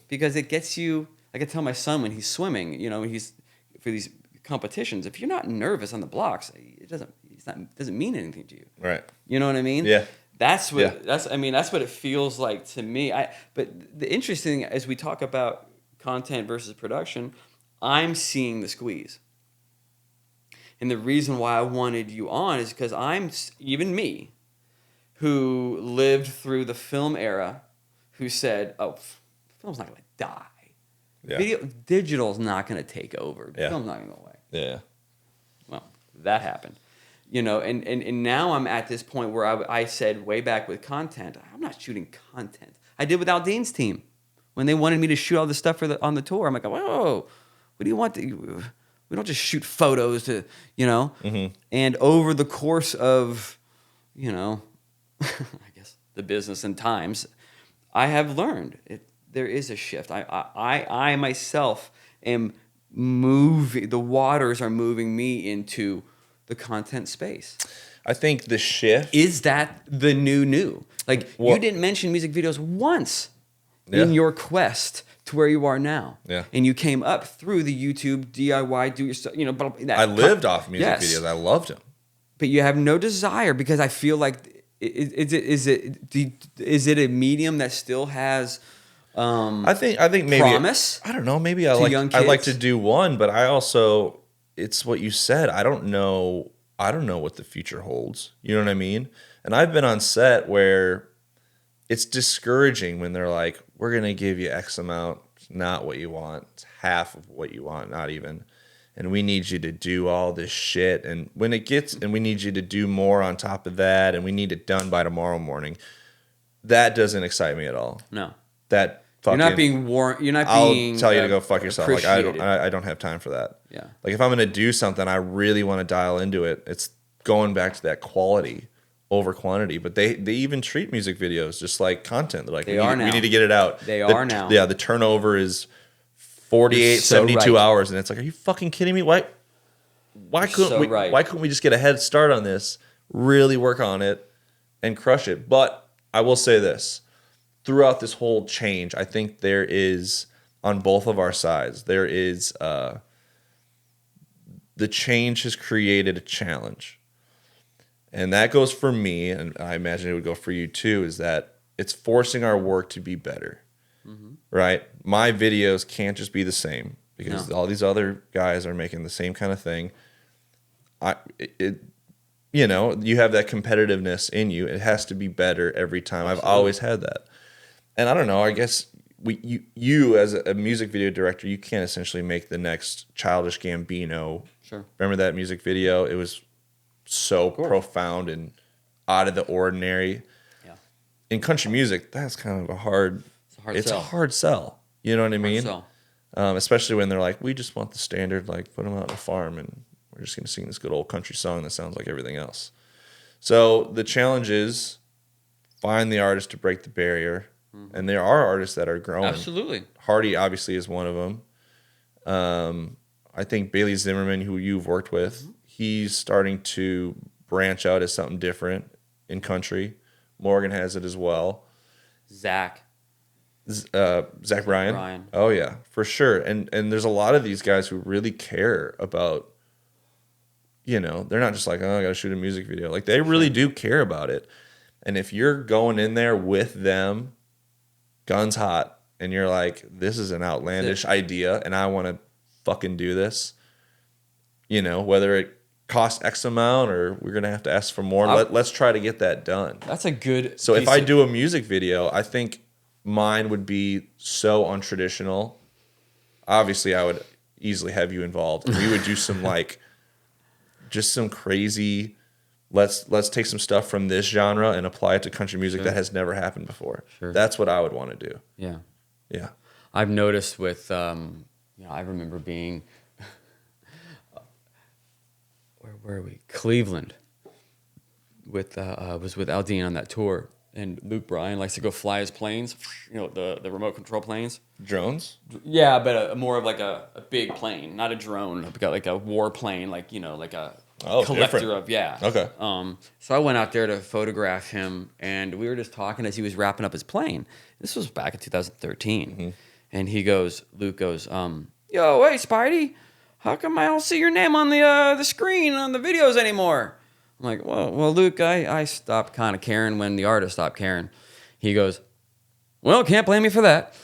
because it gets you. I can tell my son when he's swimming, you know, he's for these competitions. If you're not nervous on the blocks, it doesn't mean anything to you. Right. You know what I mean? Yeah. That's what that's what it feels like to me. But the interesting as we talk about content versus production, I'm seeing the squeeze. And the reason why I wanted you on is because even me, who lived through the film era, who said, "Oh, film's not going to die. Yeah. Digital's not going to take over. Yeah. Film's not going to go away." Yeah. Well, that happened. You know, and now I'm at this point where I said way back with content, I'm not shooting content. I did with Aldean's team. When they wanted me to shoot all this stuff on the tour, I'm like, whoa, what do you want? We don't just shoot photos to, you know. Mm-hmm. And over the course of, you know, I guess the business and times, I have learned there is a shift. I myself am moving. The waters are moving me into the content space. I think the shift is that the new. Like you didn't mention music videos once in your quest to where you are now. Yeah. And you came up through the YouTube DIY do your stuff, you know, I lived off music videos. I loved them. But you have no desire because I feel like is it a medium that still has I think maybe promise? I don't know, maybe I like to do one, but I also it's what you said. I don't know what the future holds. You know what I mean? And I've been on set where it's discouraging when they're like, we're going to give you X amount, not what you want. It's half of what you want, not even. And we need you to do all this shit. And when it gets, and we need you to do more on top of that, and we need it done by tomorrow morning, that doesn't excite me at all. No. That fucking, you're not being warned. You're not being. I'll tell you to go fuck yourself. Like appreciated. I don't have time for that. Yeah. Like if I'm gonna do something, I really want to dial into it. It's going back to that quality over quantity. But they even treat music videos just like content. They're like, we need to get it out. They are now. Yeah, the turnover is 48, 72 hours, and it's like, are you fucking kidding me? Why couldn't we just get a head start on this, really work on it, and crush it? But I will say this. Throughout this whole change, I think there is, on both of our sides, there is, the change has created a challenge. And that goes for me, and I imagine it would go for you too, is that it's forcing our work to be better, right? My videos can't just be the same because all these other guys are making the same kind of thing. You know, you have that competitiveness in you. It has to be better every time. Absolutely. I've always had that. And I don't know, I guess you as a music video director, you can't essentially make the next Childish Gambino. Sure. Remember that music video? It was so profound and out of the ordinary. Yeah. In country music, that's kind of a hard sell. You know what I mean? Especially when they're like, we just want the standard, like put them out on a farm and we're just going to sing this good old country song that sounds like everything else. So the challenge is find the artist to break the barrier. And there are artists that are growing. Absolutely. Hardy obviously is one of them. I think Bailey Zimmerman, who you've worked with, he's starting to branch out as something different in country. Morgan has it as well. Zach Bryan. Oh yeah, for sure. And there's a lot of these guys who really care about, you know, they're not just like, oh, I got to shoot a music video. Like they really do care about it. And if you're going in there with them, guns hot, and you're like, this is an outlandish idea and I want to fucking do this, you know, whether it costs X amount or we're going to have to ask for more, let's try to get that done. That's a good So if I do a music video, I think mine would be so untraditional. Obviously, I would easily have you involved. We would do some like, just some crazy, let's take some stuff from this genre and apply it to country music that has never happened before. Sure. That's what I would want to do. Yeah. Yeah. I've noticed with I remember being, where were we? Cleveland. Was with Aldine on that tour, and Luke Bryan likes to go fly his planes, the remote control planes. Drones? Yeah, but more of like a big plane, not a drone. I've got like a war plane, like like a collector different. of Okay. So I went out there to photograph him, and we were just talking as he was wrapping up his plane. This was back in 2013, and Luke goes, "Yo, hey Spidey, how come I don't see your name on the screen on the videos anymore?" I'm like, well, Luke, I stopped kind of caring when the artist stopped caring. He goes, "Well, can't blame me for that."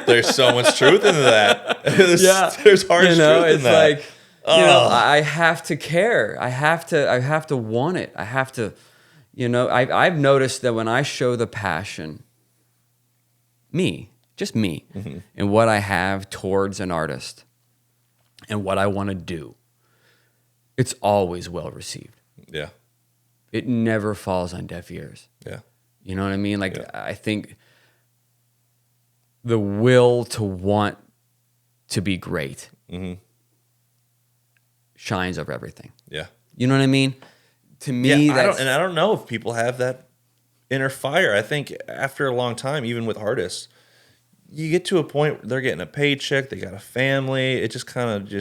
There's so much truth into that. There's harsh truth it's in that. like, I have to care. I have to want it. I have to, I've noticed that when I show the passion, just me, and what I have towards an artist and what I want to do, it's always well received. Yeah. It never falls on deaf ears. Yeah. You know what I mean? Like, I think the will to want to be great shines over everything. Yeah. You know what I mean? To me, I don't know if people have that inner fire. I think after a long time, even with artists, you get to a point where they're getting a paycheck, they got a family. It just kind of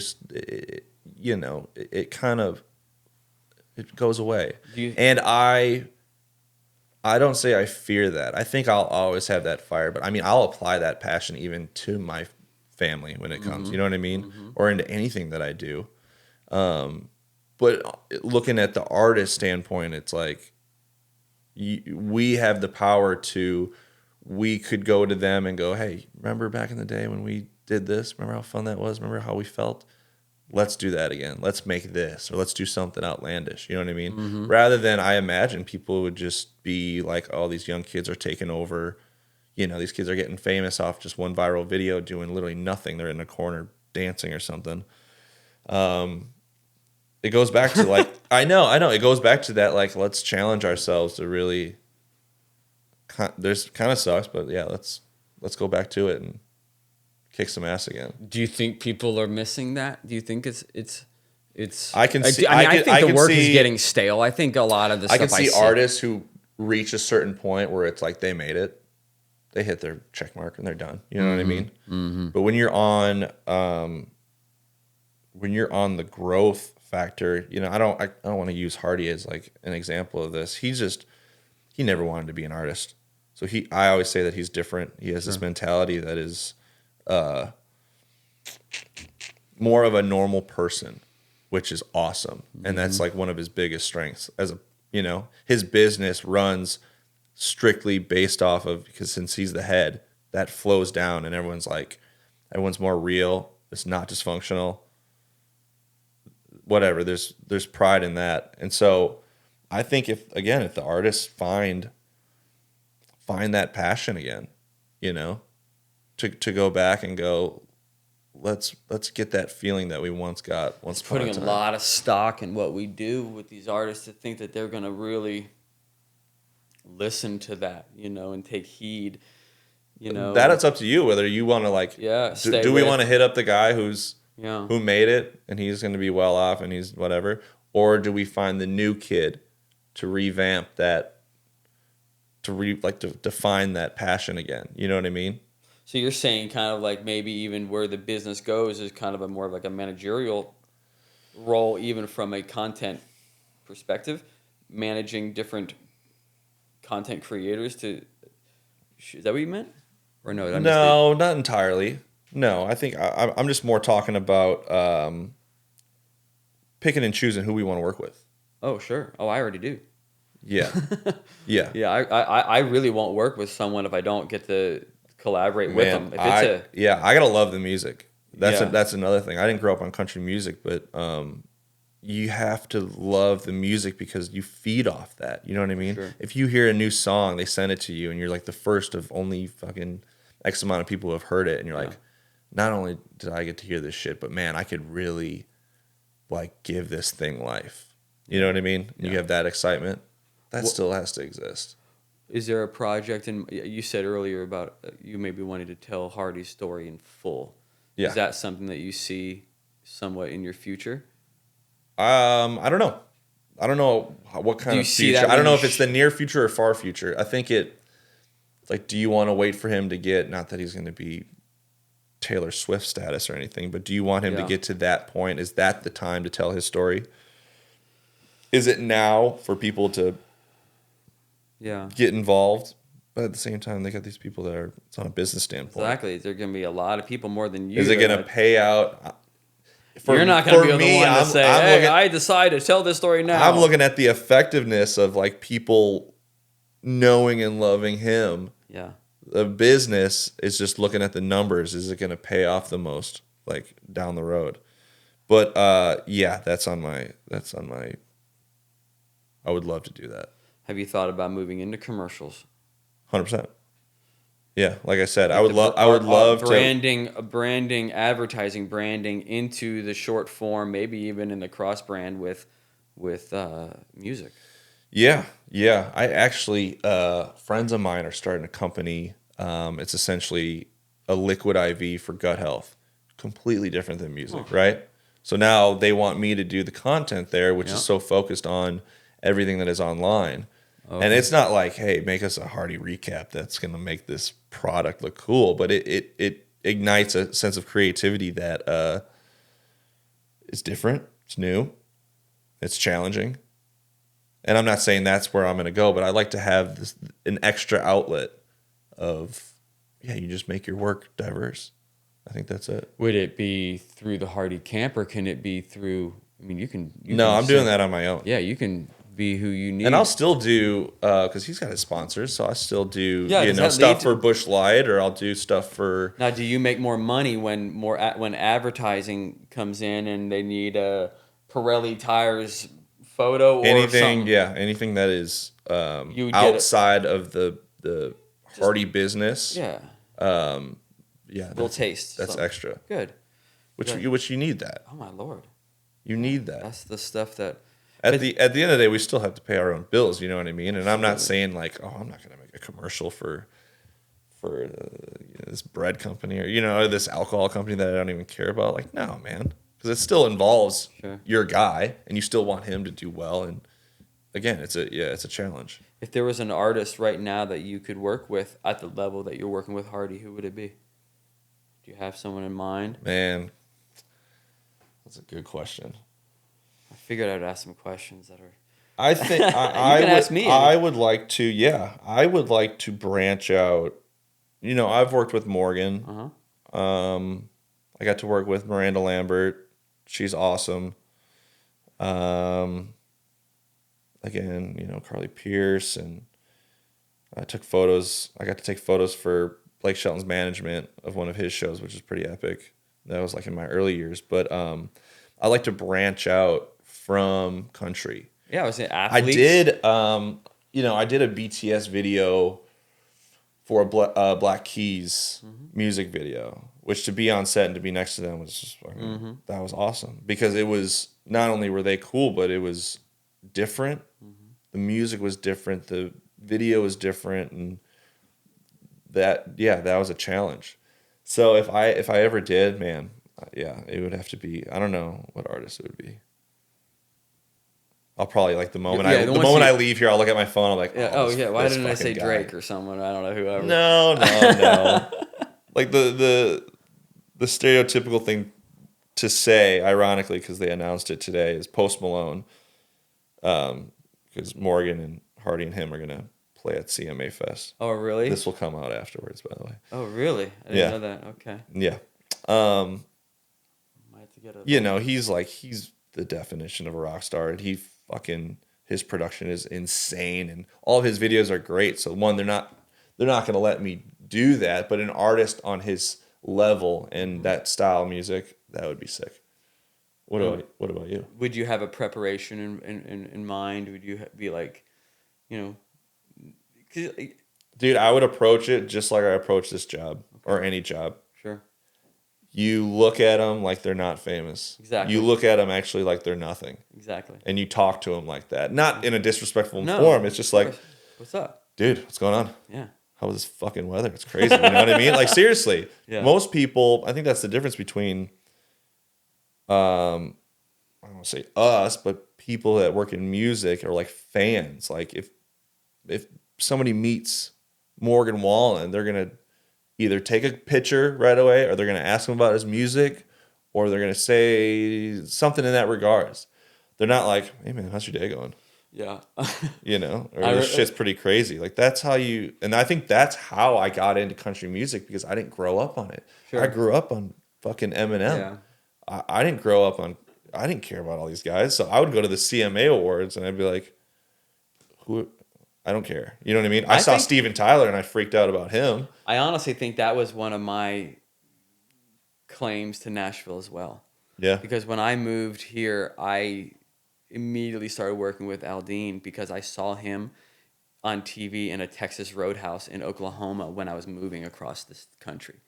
it goes away. And I don't say I fear that. I think I'll always have that fire, but I mean, I'll apply that passion even to my family when it comes, you know what I mean? Or into anything that I do. But looking at the artist standpoint, it's like we have the power we could go to them and go, "Hey, remember back in the day when we did this? Remember how fun that was? Remember how we felt? Let's do that again. Let's make this, or let's do something outlandish." You know what I mean? Rather than, I imagine people would just be like, "Oh, these young kids are taking over. These kids are getting famous off just one viral video doing literally nothing. They're in a corner dancing or something." It goes back to like, I know. It goes back to that, like, let's challenge ourselves to really, there's kind of sucks, but yeah, let's go back to it and kick some ass again. Do you think people are missing that? Do you think it's? I can see. I think the work is getting stale. I think a lot of the stuff I can see artists who reach a certain point where it's like they made it, they hit their check mark and they're done. You know what I mean? But when you're on the growth factor, I don't want to use Hardy as like an example of this. He never wanted to be an artist. So I always say that he's different. He has this mentality that is more of a normal person, which is awesome. And that's like one of his biggest strengths. His business runs strictly based off of, because since he's the head, that flows down and everyone's more real. It's not dysfunctional. Whatever. There's pride in that. And so I think if the artists find that passion again, to go back and go, let's get that feeling that we once got. It's putting a lot of stock in what we do with these artists to think that they're going to really listen to that, and take heed, That it's up to you whether you want to do we want to hit up the guy who made it and he's going to be well off and he's whatever, or do we find the new kid to revamp that, to define that passion again? You know what I mean? So you're saying kind of like maybe even where the business goes is kind of a more of like a managerial role, even from a content perspective, managing different content creators to. Is that what you meant? Or no? No, not entirely. No, I think I'm just more talking about picking and choosing who we want to work with. Oh, sure. Oh, I already do. Yeah. Yeah. Yeah, I really won't work with someone if I don't get to collaborate with them. If I gotta love the music. That's another thing. I didn't grow up on country music, but you have to love the music because you feed off that. You know what I mean? Sure. If you hear a new song, they send it to you, and you're like the first of only fucking X amount of people who have heard it, and you're like, not only did I get to hear this shit, but man, I could really like give this thing life. You know what I mean? Yeah. You have that excitement. That still has to exist. Is there a project, and you said earlier about you maybe wanted to tell Hardy's story in full. Yeah. Is that something that you see somewhat in your future? I don't know. I don't know what kind Do you of see future. that I don't when know you if it's the near future or far future. I think like, do you want to wait for him to get, not that he's going to be Taylor Swift status or anything, but do you want him to Yeah. get to that point? Is that the time to tell his story? Is it now for people to Yeah. get involved? But at the same time, they got these people that are, it's on a business standpoint. Exactly. There are going to be a lot of people more than you. Is it going to pay out? You're not going to be the one to I'm say, hey, looking, I decided to tell this story now. I'm looking at the effectiveness of like people knowing and loving him. Yeah. The business is just looking at the numbers. Is it going to pay off the most, like, down the road? But yeah, that's on my. I would love to do that. Have you thought about moving into commercials? 100%. Yeah, like I said, I would love to branding, advertising, branding into the short form, maybe even in the cross brand with music. Yeah. I actually, friends of mine are starting a company. It's essentially a liquid IV for gut health. Completely different than music, right? So now they want me to do the content there, which is so focused on everything that is online. Okay. And it's not like, hey, make us a hearty recap that's going to make this product look cool, but it ignites a sense of creativity that is different, it's new, it's challenging. And I'm not saying that's where I'm going to go, but I like to have an extra outlet of, you just make your work diverse. I think that's it. Would it be through the Hardy Camp, or can it be through? I mean, you can. I'm doing that on my own. Yeah, you can be who you need. And I'll still do because he's got his sponsors, so I still do does stuff for Busch Light, or I'll do stuff for. Now, do you make more money when advertising comes in and they need a Pirelli tires photo or Anything? something? Yeah, anything that is outside of the Hardy business. Yeah. Little taste. That's something. extra. Good. Which you need that. Oh my Lord. You need that. That's the stuff that. At the end of the day, we still have to pay our own bills. You know what I mean? And I'm not saying like, oh, I'm not going to make a commercial for this bread company or this alcohol company that I don't even care about. Like, no, man, because it still involves your guy, and you still want him to do well. And again, it's a challenge. If there was an artist right now that you could work with at the level that you're working with Hardy, who would it be? Do you have someone in mind? Man, that's a good question. I figured I'd ask some questions that are. I think ask me. I would like to. Yeah, I would like to branch out. I've worked with Morgan. I got to work with Miranda Lambert. She's awesome. Again, Carly Pierce, and I took photos. I got to take photos for Blake Shelton's management of one of his shows, which is pretty epic. That was like in my early years, but I like to branch out from country. Yeah, I was saying athletes. I did. I did a BTS video for a Black Keys music video, which to be on set and to be next to them was just that was awesome, because it was not only were they cool, but it was different. The music was different. The video was different, and that was a challenge. So if I ever did, man, it would have to be. I don't know what artist it would be. I'll probably like the moment I leave here, I'll look at my phone. I'm like, why didn't I say Drake or someone? I don't know, whoever. No. Like the stereotypical thing to say, ironically, because they announced it today, is Post Malone. Because Morgan and Hardy and him are gonna play at CMA Fest. Oh, really? This will come out afterwards, by the way. Oh, really? I didn't know that. Okay. Yeah. Might have to get he's the definition of a rock star, and his production is insane, and all of his videos are great. So they're not gonna let me do that, but an artist on his level and that style of music, that would be sick. What about you? Would you have a preparation in mind? Would you be like, Dude, I would approach it just like I approach this job or any job. Sure. You look at them like they're not famous. Exactly. You look at them actually like they're nothing. Exactly. And you talk to them like that. Not in a disrespectful form. It's just like, what's up? Dude, what's going on? Yeah. how is this fucking weather? It's crazy. You know what I mean? Like, seriously, Yeah. most people, I think that's the difference between, I don't want to say us, but people that work in music are like fans. Like, if somebody meets Morgan Wallen, they're going to either take a picture right away, or they're going to ask him about his music, or they're going to say something in that regards. They're not like, hey man, how's your day going? Yeah. You know, or this shit's pretty crazy. Like, that's how you, and I think that's how I got into country music, because I didn't grow up on it. Sure. I grew up on fucking Eminem. Yeah. I didn't grow up on, I didn't care about all these guys. So I would go to the CMA Awards and I'd be like, who, I don't care. You know what I mean? I saw think- Steven Tyler and I freaked out about him. I honestly think that was one of my claims to Nashville as well. Yeah. Because when I moved here, I immediately started working with Aldine because I saw him on TV in a Texas Roadhouse in Oklahoma when I was moving across this country.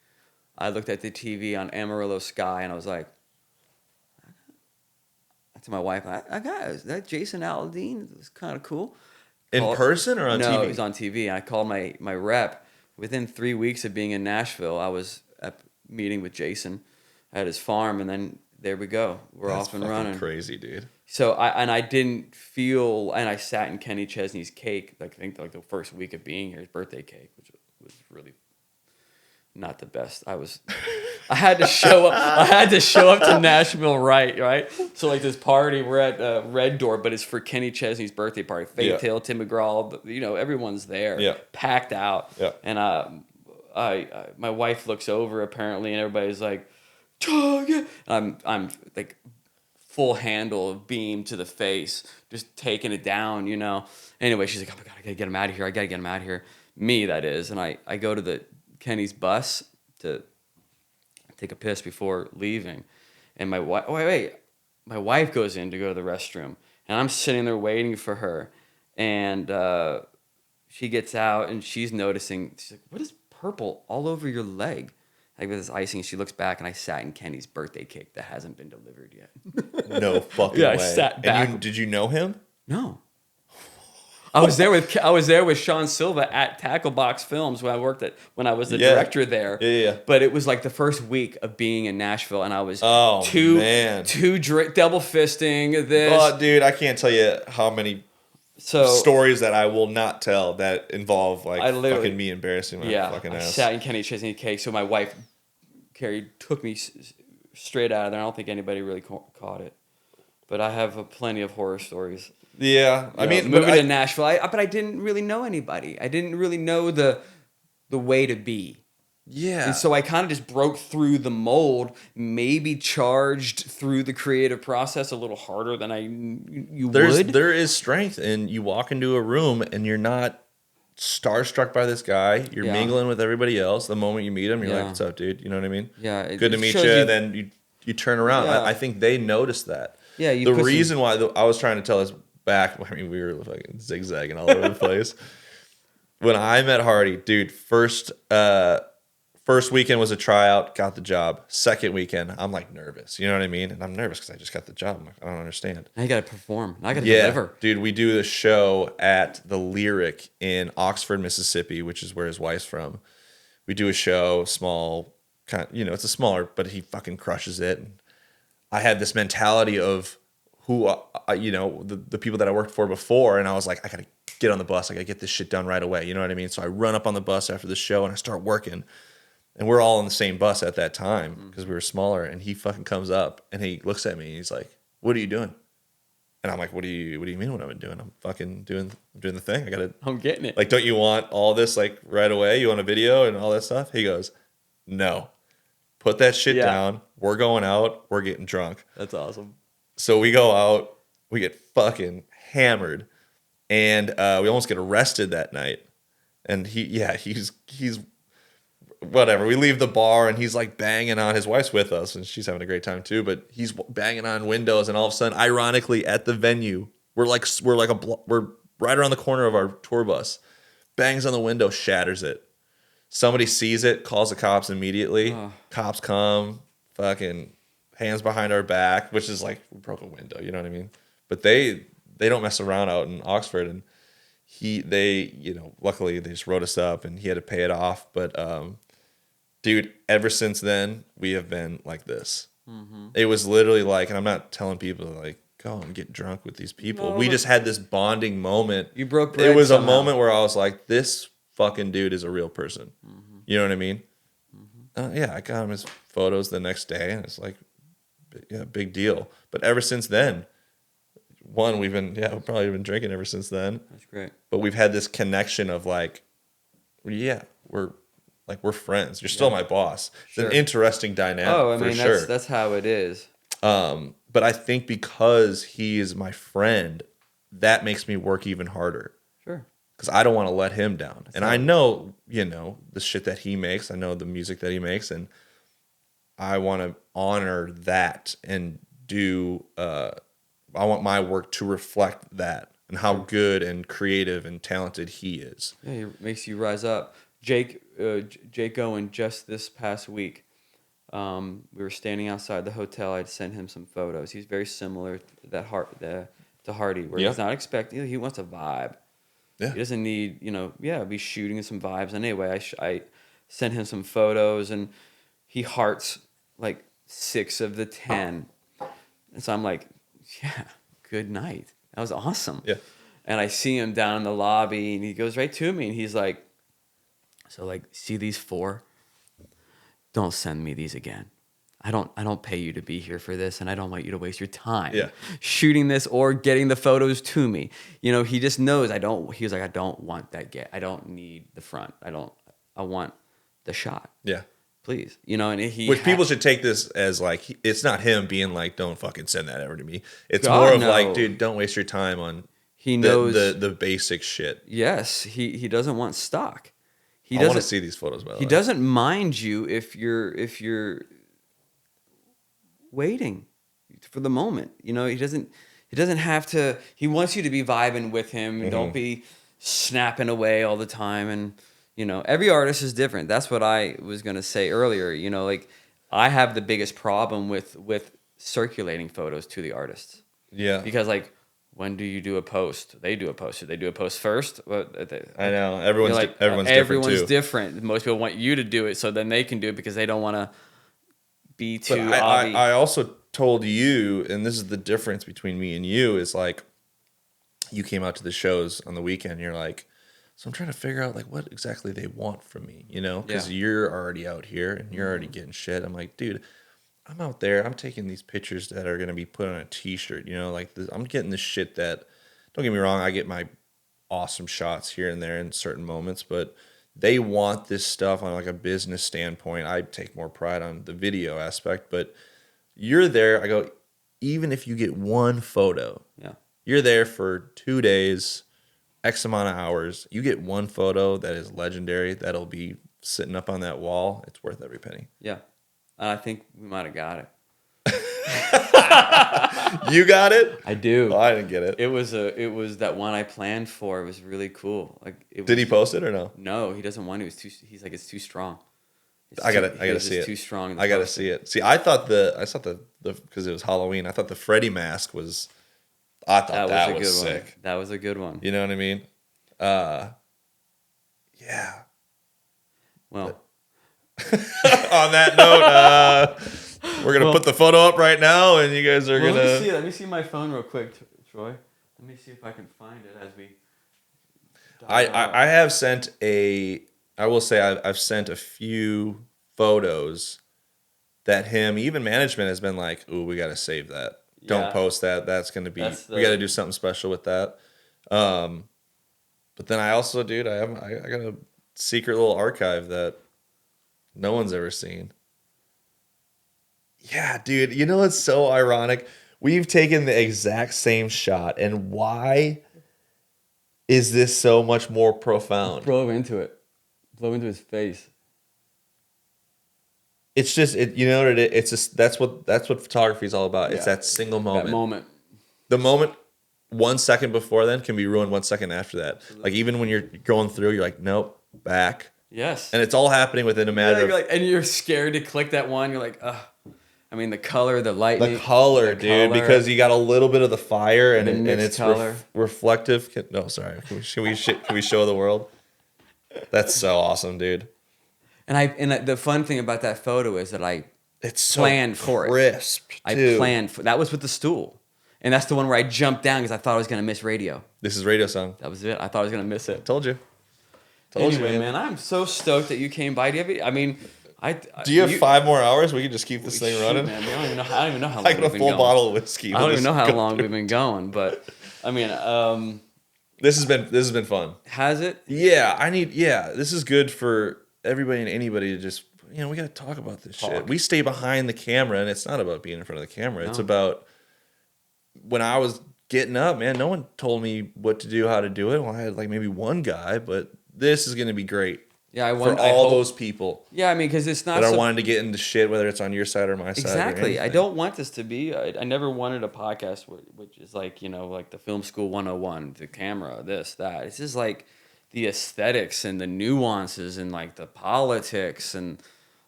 I looked at the TV on Amarillo Sky and I was like, to my wife, I got, is that Jason Aldean? It was kind of cool. In person or on no, TV? it was on TV. I called my rep. Within 3 weeks of being in Nashville, I was at a meeting with Jason at his farm, and then there we go. We're That's off and fucking running. crazy, dude. So I didn't feel, and I sat in Kenny Chesney's cake. Like, I think like the first week of being here, his birthday cake, which was really not the best. I had to show up. I had to show up to Nashville right. So like this party, we're at Red Door, but it's for Kenny Chesney's birthday party. Faith Hill, Tim McGraw, you know, everyone's there. Yeah. Packed out. Yeah. And I my wife looks over apparently, and everybody's like, "Oh, yeah." I'm like full handle of beam to the face, just taking it down, you know. Anyway, she's like, "Oh my god, I gotta get him out of here. I gotta get him out of here." Me, that is, and I go to the Kenny's bus to take a piss before leaving, and my wife my wife goes in to go to the restroom, and I'm sitting there waiting for her, and she gets out and she's noticing, she's like, "What is purple all over your leg?" Like with this icing. She looks back, and I sat in Kenny's birthday cake that hasn't been delivered yet. No fucking Yeah, way. I sat back. Did you know him? No. I was there with Sean Silva at Tackle Box Films when I was the director there. Yeah. But it was like the first week of being in Nashville, and I was Oh, man. double fisting this. Oh, dude, I can't tell you how many So stories that I will not tell that involve like fucking me embarrassing my fucking I ass. sat in Kenny Chesney cake. So my wife, Carrie, took me straight out of there. I don't think anybody really caught it, but I have plenty of horror stories. Yeah, I mean, moving to Nashville, but I didn't really know anybody. I didn't really know the way to be. Yeah. And so I kind of just broke through the mold, maybe charged through the creative process a little harder than would. There is strength in you walk into a room and you're not starstruck by this guy. You're mingling with everybody else. The moment you meet him, you're like, "What's up, dude?" You know what I mean? Yeah. Good to meet you. Then you turn around. Yeah. I think they noticed that. Yeah. The reason why I was trying to tell us back, I mean, we were fucking zigzagging all over the place. When I met Hardy, dude, first weekend was a tryout, got the job. Second weekend, I'm like nervous. You know what I mean? And I'm nervous because I just got the job. I'm like, I don't understand. Now you got to perform. Now I got to deliver. Dude, we do the show at the Lyric in Oxford, Mississippi, which is where his wife's from. We do a show, small, it's a smaller, but he fucking crushes it. And I had this mentality of who, the people that I worked for before, and I was like, I gotta get on the bus. I gotta get this shit done right away. You know what I mean? So I run up on the bus after the show and I start working. And we're all on the same bus at that time because we were smaller. And he fucking comes up and he looks at me and he's like, "What are you doing?" And I'm like, What do you mean what I'm doing? I'm fucking doing the thing. I'm getting it. Like, don't you want all this like right away? You want a video and all that stuff? He goes, "No. Put that shit down. We're going out. We're getting drunk." That's awesome. So we go out, we get fucking hammered, and we almost get arrested that night. And he's whatever. We leave the bar, and he's like banging on. His wife's with us, and she's having a great time too. But he's banging on windows, and all of a sudden, ironically, at the venue, we're right around the corner of our tour bus. Bangs on the window, shatters it. Somebody sees it, calls the cops immediately. Cops come, fucking hands behind our back, which is like we broke a window, you know what I mean? But they don't mess around out in Oxford, and luckily they just wrote us up and he had to pay it off. But dude, ever since then we have been like this. Mm-hmm. It was literally like, and I'm not telling people like go and get drunk with these people. We just had this bonding moment. You broke bread. It was somehow. a moment where I was like, this fucking dude is a real person. Mm-hmm. You know what I mean? Mm-hmm. Yeah, I got him his photos the next day, and it's like, yeah, big deal. But ever since then, we've probably been drinking ever since then. That's great. But we've had this connection of like, we're friends. You're still my boss. It's an interesting dynamic. Oh, I mean, that's how it is. But I think because he is my friend, that makes me work even harder. Sure. Because I don't want to let him down. And I know, the shit that he makes. I know the music that he makes. And I want to honor that and do, I want my work to reflect that and how good and creative and talented he is. Yeah, it makes you rise up. Jake Owen, just this past week, we were standing outside the hotel. I'd sent him some photos. He's very similar to Hardy, where he's not expecting. He wants a vibe. Yeah. He doesn't need, be shooting some vibes. And anyway, I sent him some photos, and he hearts like 6 of the 10. And so I'm like, yeah, good night. That was awesome. Yeah. And I see him down in the lobby, and he goes right to me, and he's like, so like, see these 4? Don't send me these again. I don't pay you to be here for this, and I don't want you to waste your time shooting this or getting the photos to me. He just knows he was like, I don't want that I don't need the front. I want the shot. Yeah. Please. And people should take this as like, it's not him being like, don't fucking send that ever to me. It's more of like, dude, don't waste your time on he knows the basic shit. Yes. He doesn't want stock. I want to see these photos, by the way. He doesn't mind you if you're waiting for the moment. He doesn't have to. He wants you to be vibing with him. Mm-hmm. Don't be snapping away all the time. And every artist is different. That's what I was gonna say earlier. Like I have the biggest problem with circulating photos to the artists. Yeah. Because like, when do you do a post? They do a post. Should they do a post first? I know. Everyone's different. Most people want you to do it so then they can do it because they don't want to be too obvious. I also told you, and this is the difference between me and you, is like, you came out to the shows on the weekend, and you're like, so I'm trying to figure out like what exactly they want from me, because you're already out here and you're already getting shit. I'm like, dude, I'm out there. I'm taking these pictures that are going to be put on a T-shirt. I'm getting the shit that, don't get me wrong, I get my awesome shots here and there in certain moments, but they want this stuff on like a business standpoint. I take more pride on the video aspect, but you're there. I go, even if you get one photo, you're there for 2 days, X amount of hours. You get one photo that is legendary. That'll be sitting up on that wall. It's worth every penny. Yeah. I think we might have got it. You got it? I do. Oh, I didn't get it. It was that one I planned for. It was really cool. Did he post it or no? No, he doesn't want to. He's like, it's too strong. I gotta see it. Too strong. I gotta see it. See, I thought the because it was Halloween. I thought the Freddy mask was. I thought that was sick. One. That was a good one. You know what I mean? Yeah. Well. On that note, we're gonna put the photo up right now, and you guys are gonna. Let me see my phone real quick, Troy. Let me see if I can find it as we. I have sent a. I will say I've sent a few photos that even management has been like, "Ooh, we got to save that. Don't post that. That's gonna be. We got to do something special with that." But then I also, dude, I got a secret little archive that no one's ever seen. Yeah, dude. It's so ironic. We've taken the exact same shot, and why is this so much more profound? Blow into it. Blow into his face. It's just you know what it is. It's just that's what photography is all about. Yeah. It's that single moment. That moment. The moment 1 second before then can be ruined 1 second after that. Absolutely. Like even when you're going through, you're like, nope, back. Yes. And it's all happening within a matter of. And you're scared to click that one. You're like, ugh. I mean, the color, the lightning. The color, dude, because you got a little bit of the fire and it's color. Reflective. No, sorry. Can we show the world? That's so awesome, dude. And the fun thing about that photo is that it's planned so for crisp, it. I planned for that was with the stool. And that's the one where I jumped down because I thought I was going to miss radio. This is radio song. That was it. I thought I was going to miss it. Told you. Anyway, man, I'm so stoked that you came by. Do you have 5 more hours? We can just keep this thing running. Man, I don't even know how long I got a full bottle of whiskey. I don't even know how long we've been going, but I mean, this has been fun. Has it? Yeah, this is good for everybody and anybody to just, we got to talk about this shit. We stay behind the camera, and it's not about being in front of the camera. No. It's about when I was getting up, man, no one told me what to do, how to do it. Well, I had like maybe one guy, but this is going to be great. Yeah, for all those people. Yeah, I mean, because it's not that are wanting to get into shit, whether it's on your side or my side. Exactly. I don't want this to be. I never wanted a podcast which is like like the film school 101, the camera, this, that. It's just like the aesthetics and the nuances and like the politics and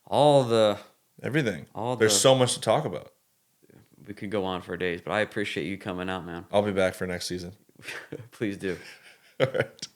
all the everything. There's so much to talk about. We could go on for days, but I appreciate you coming out, man. I'll be back for next season. Please do. All right.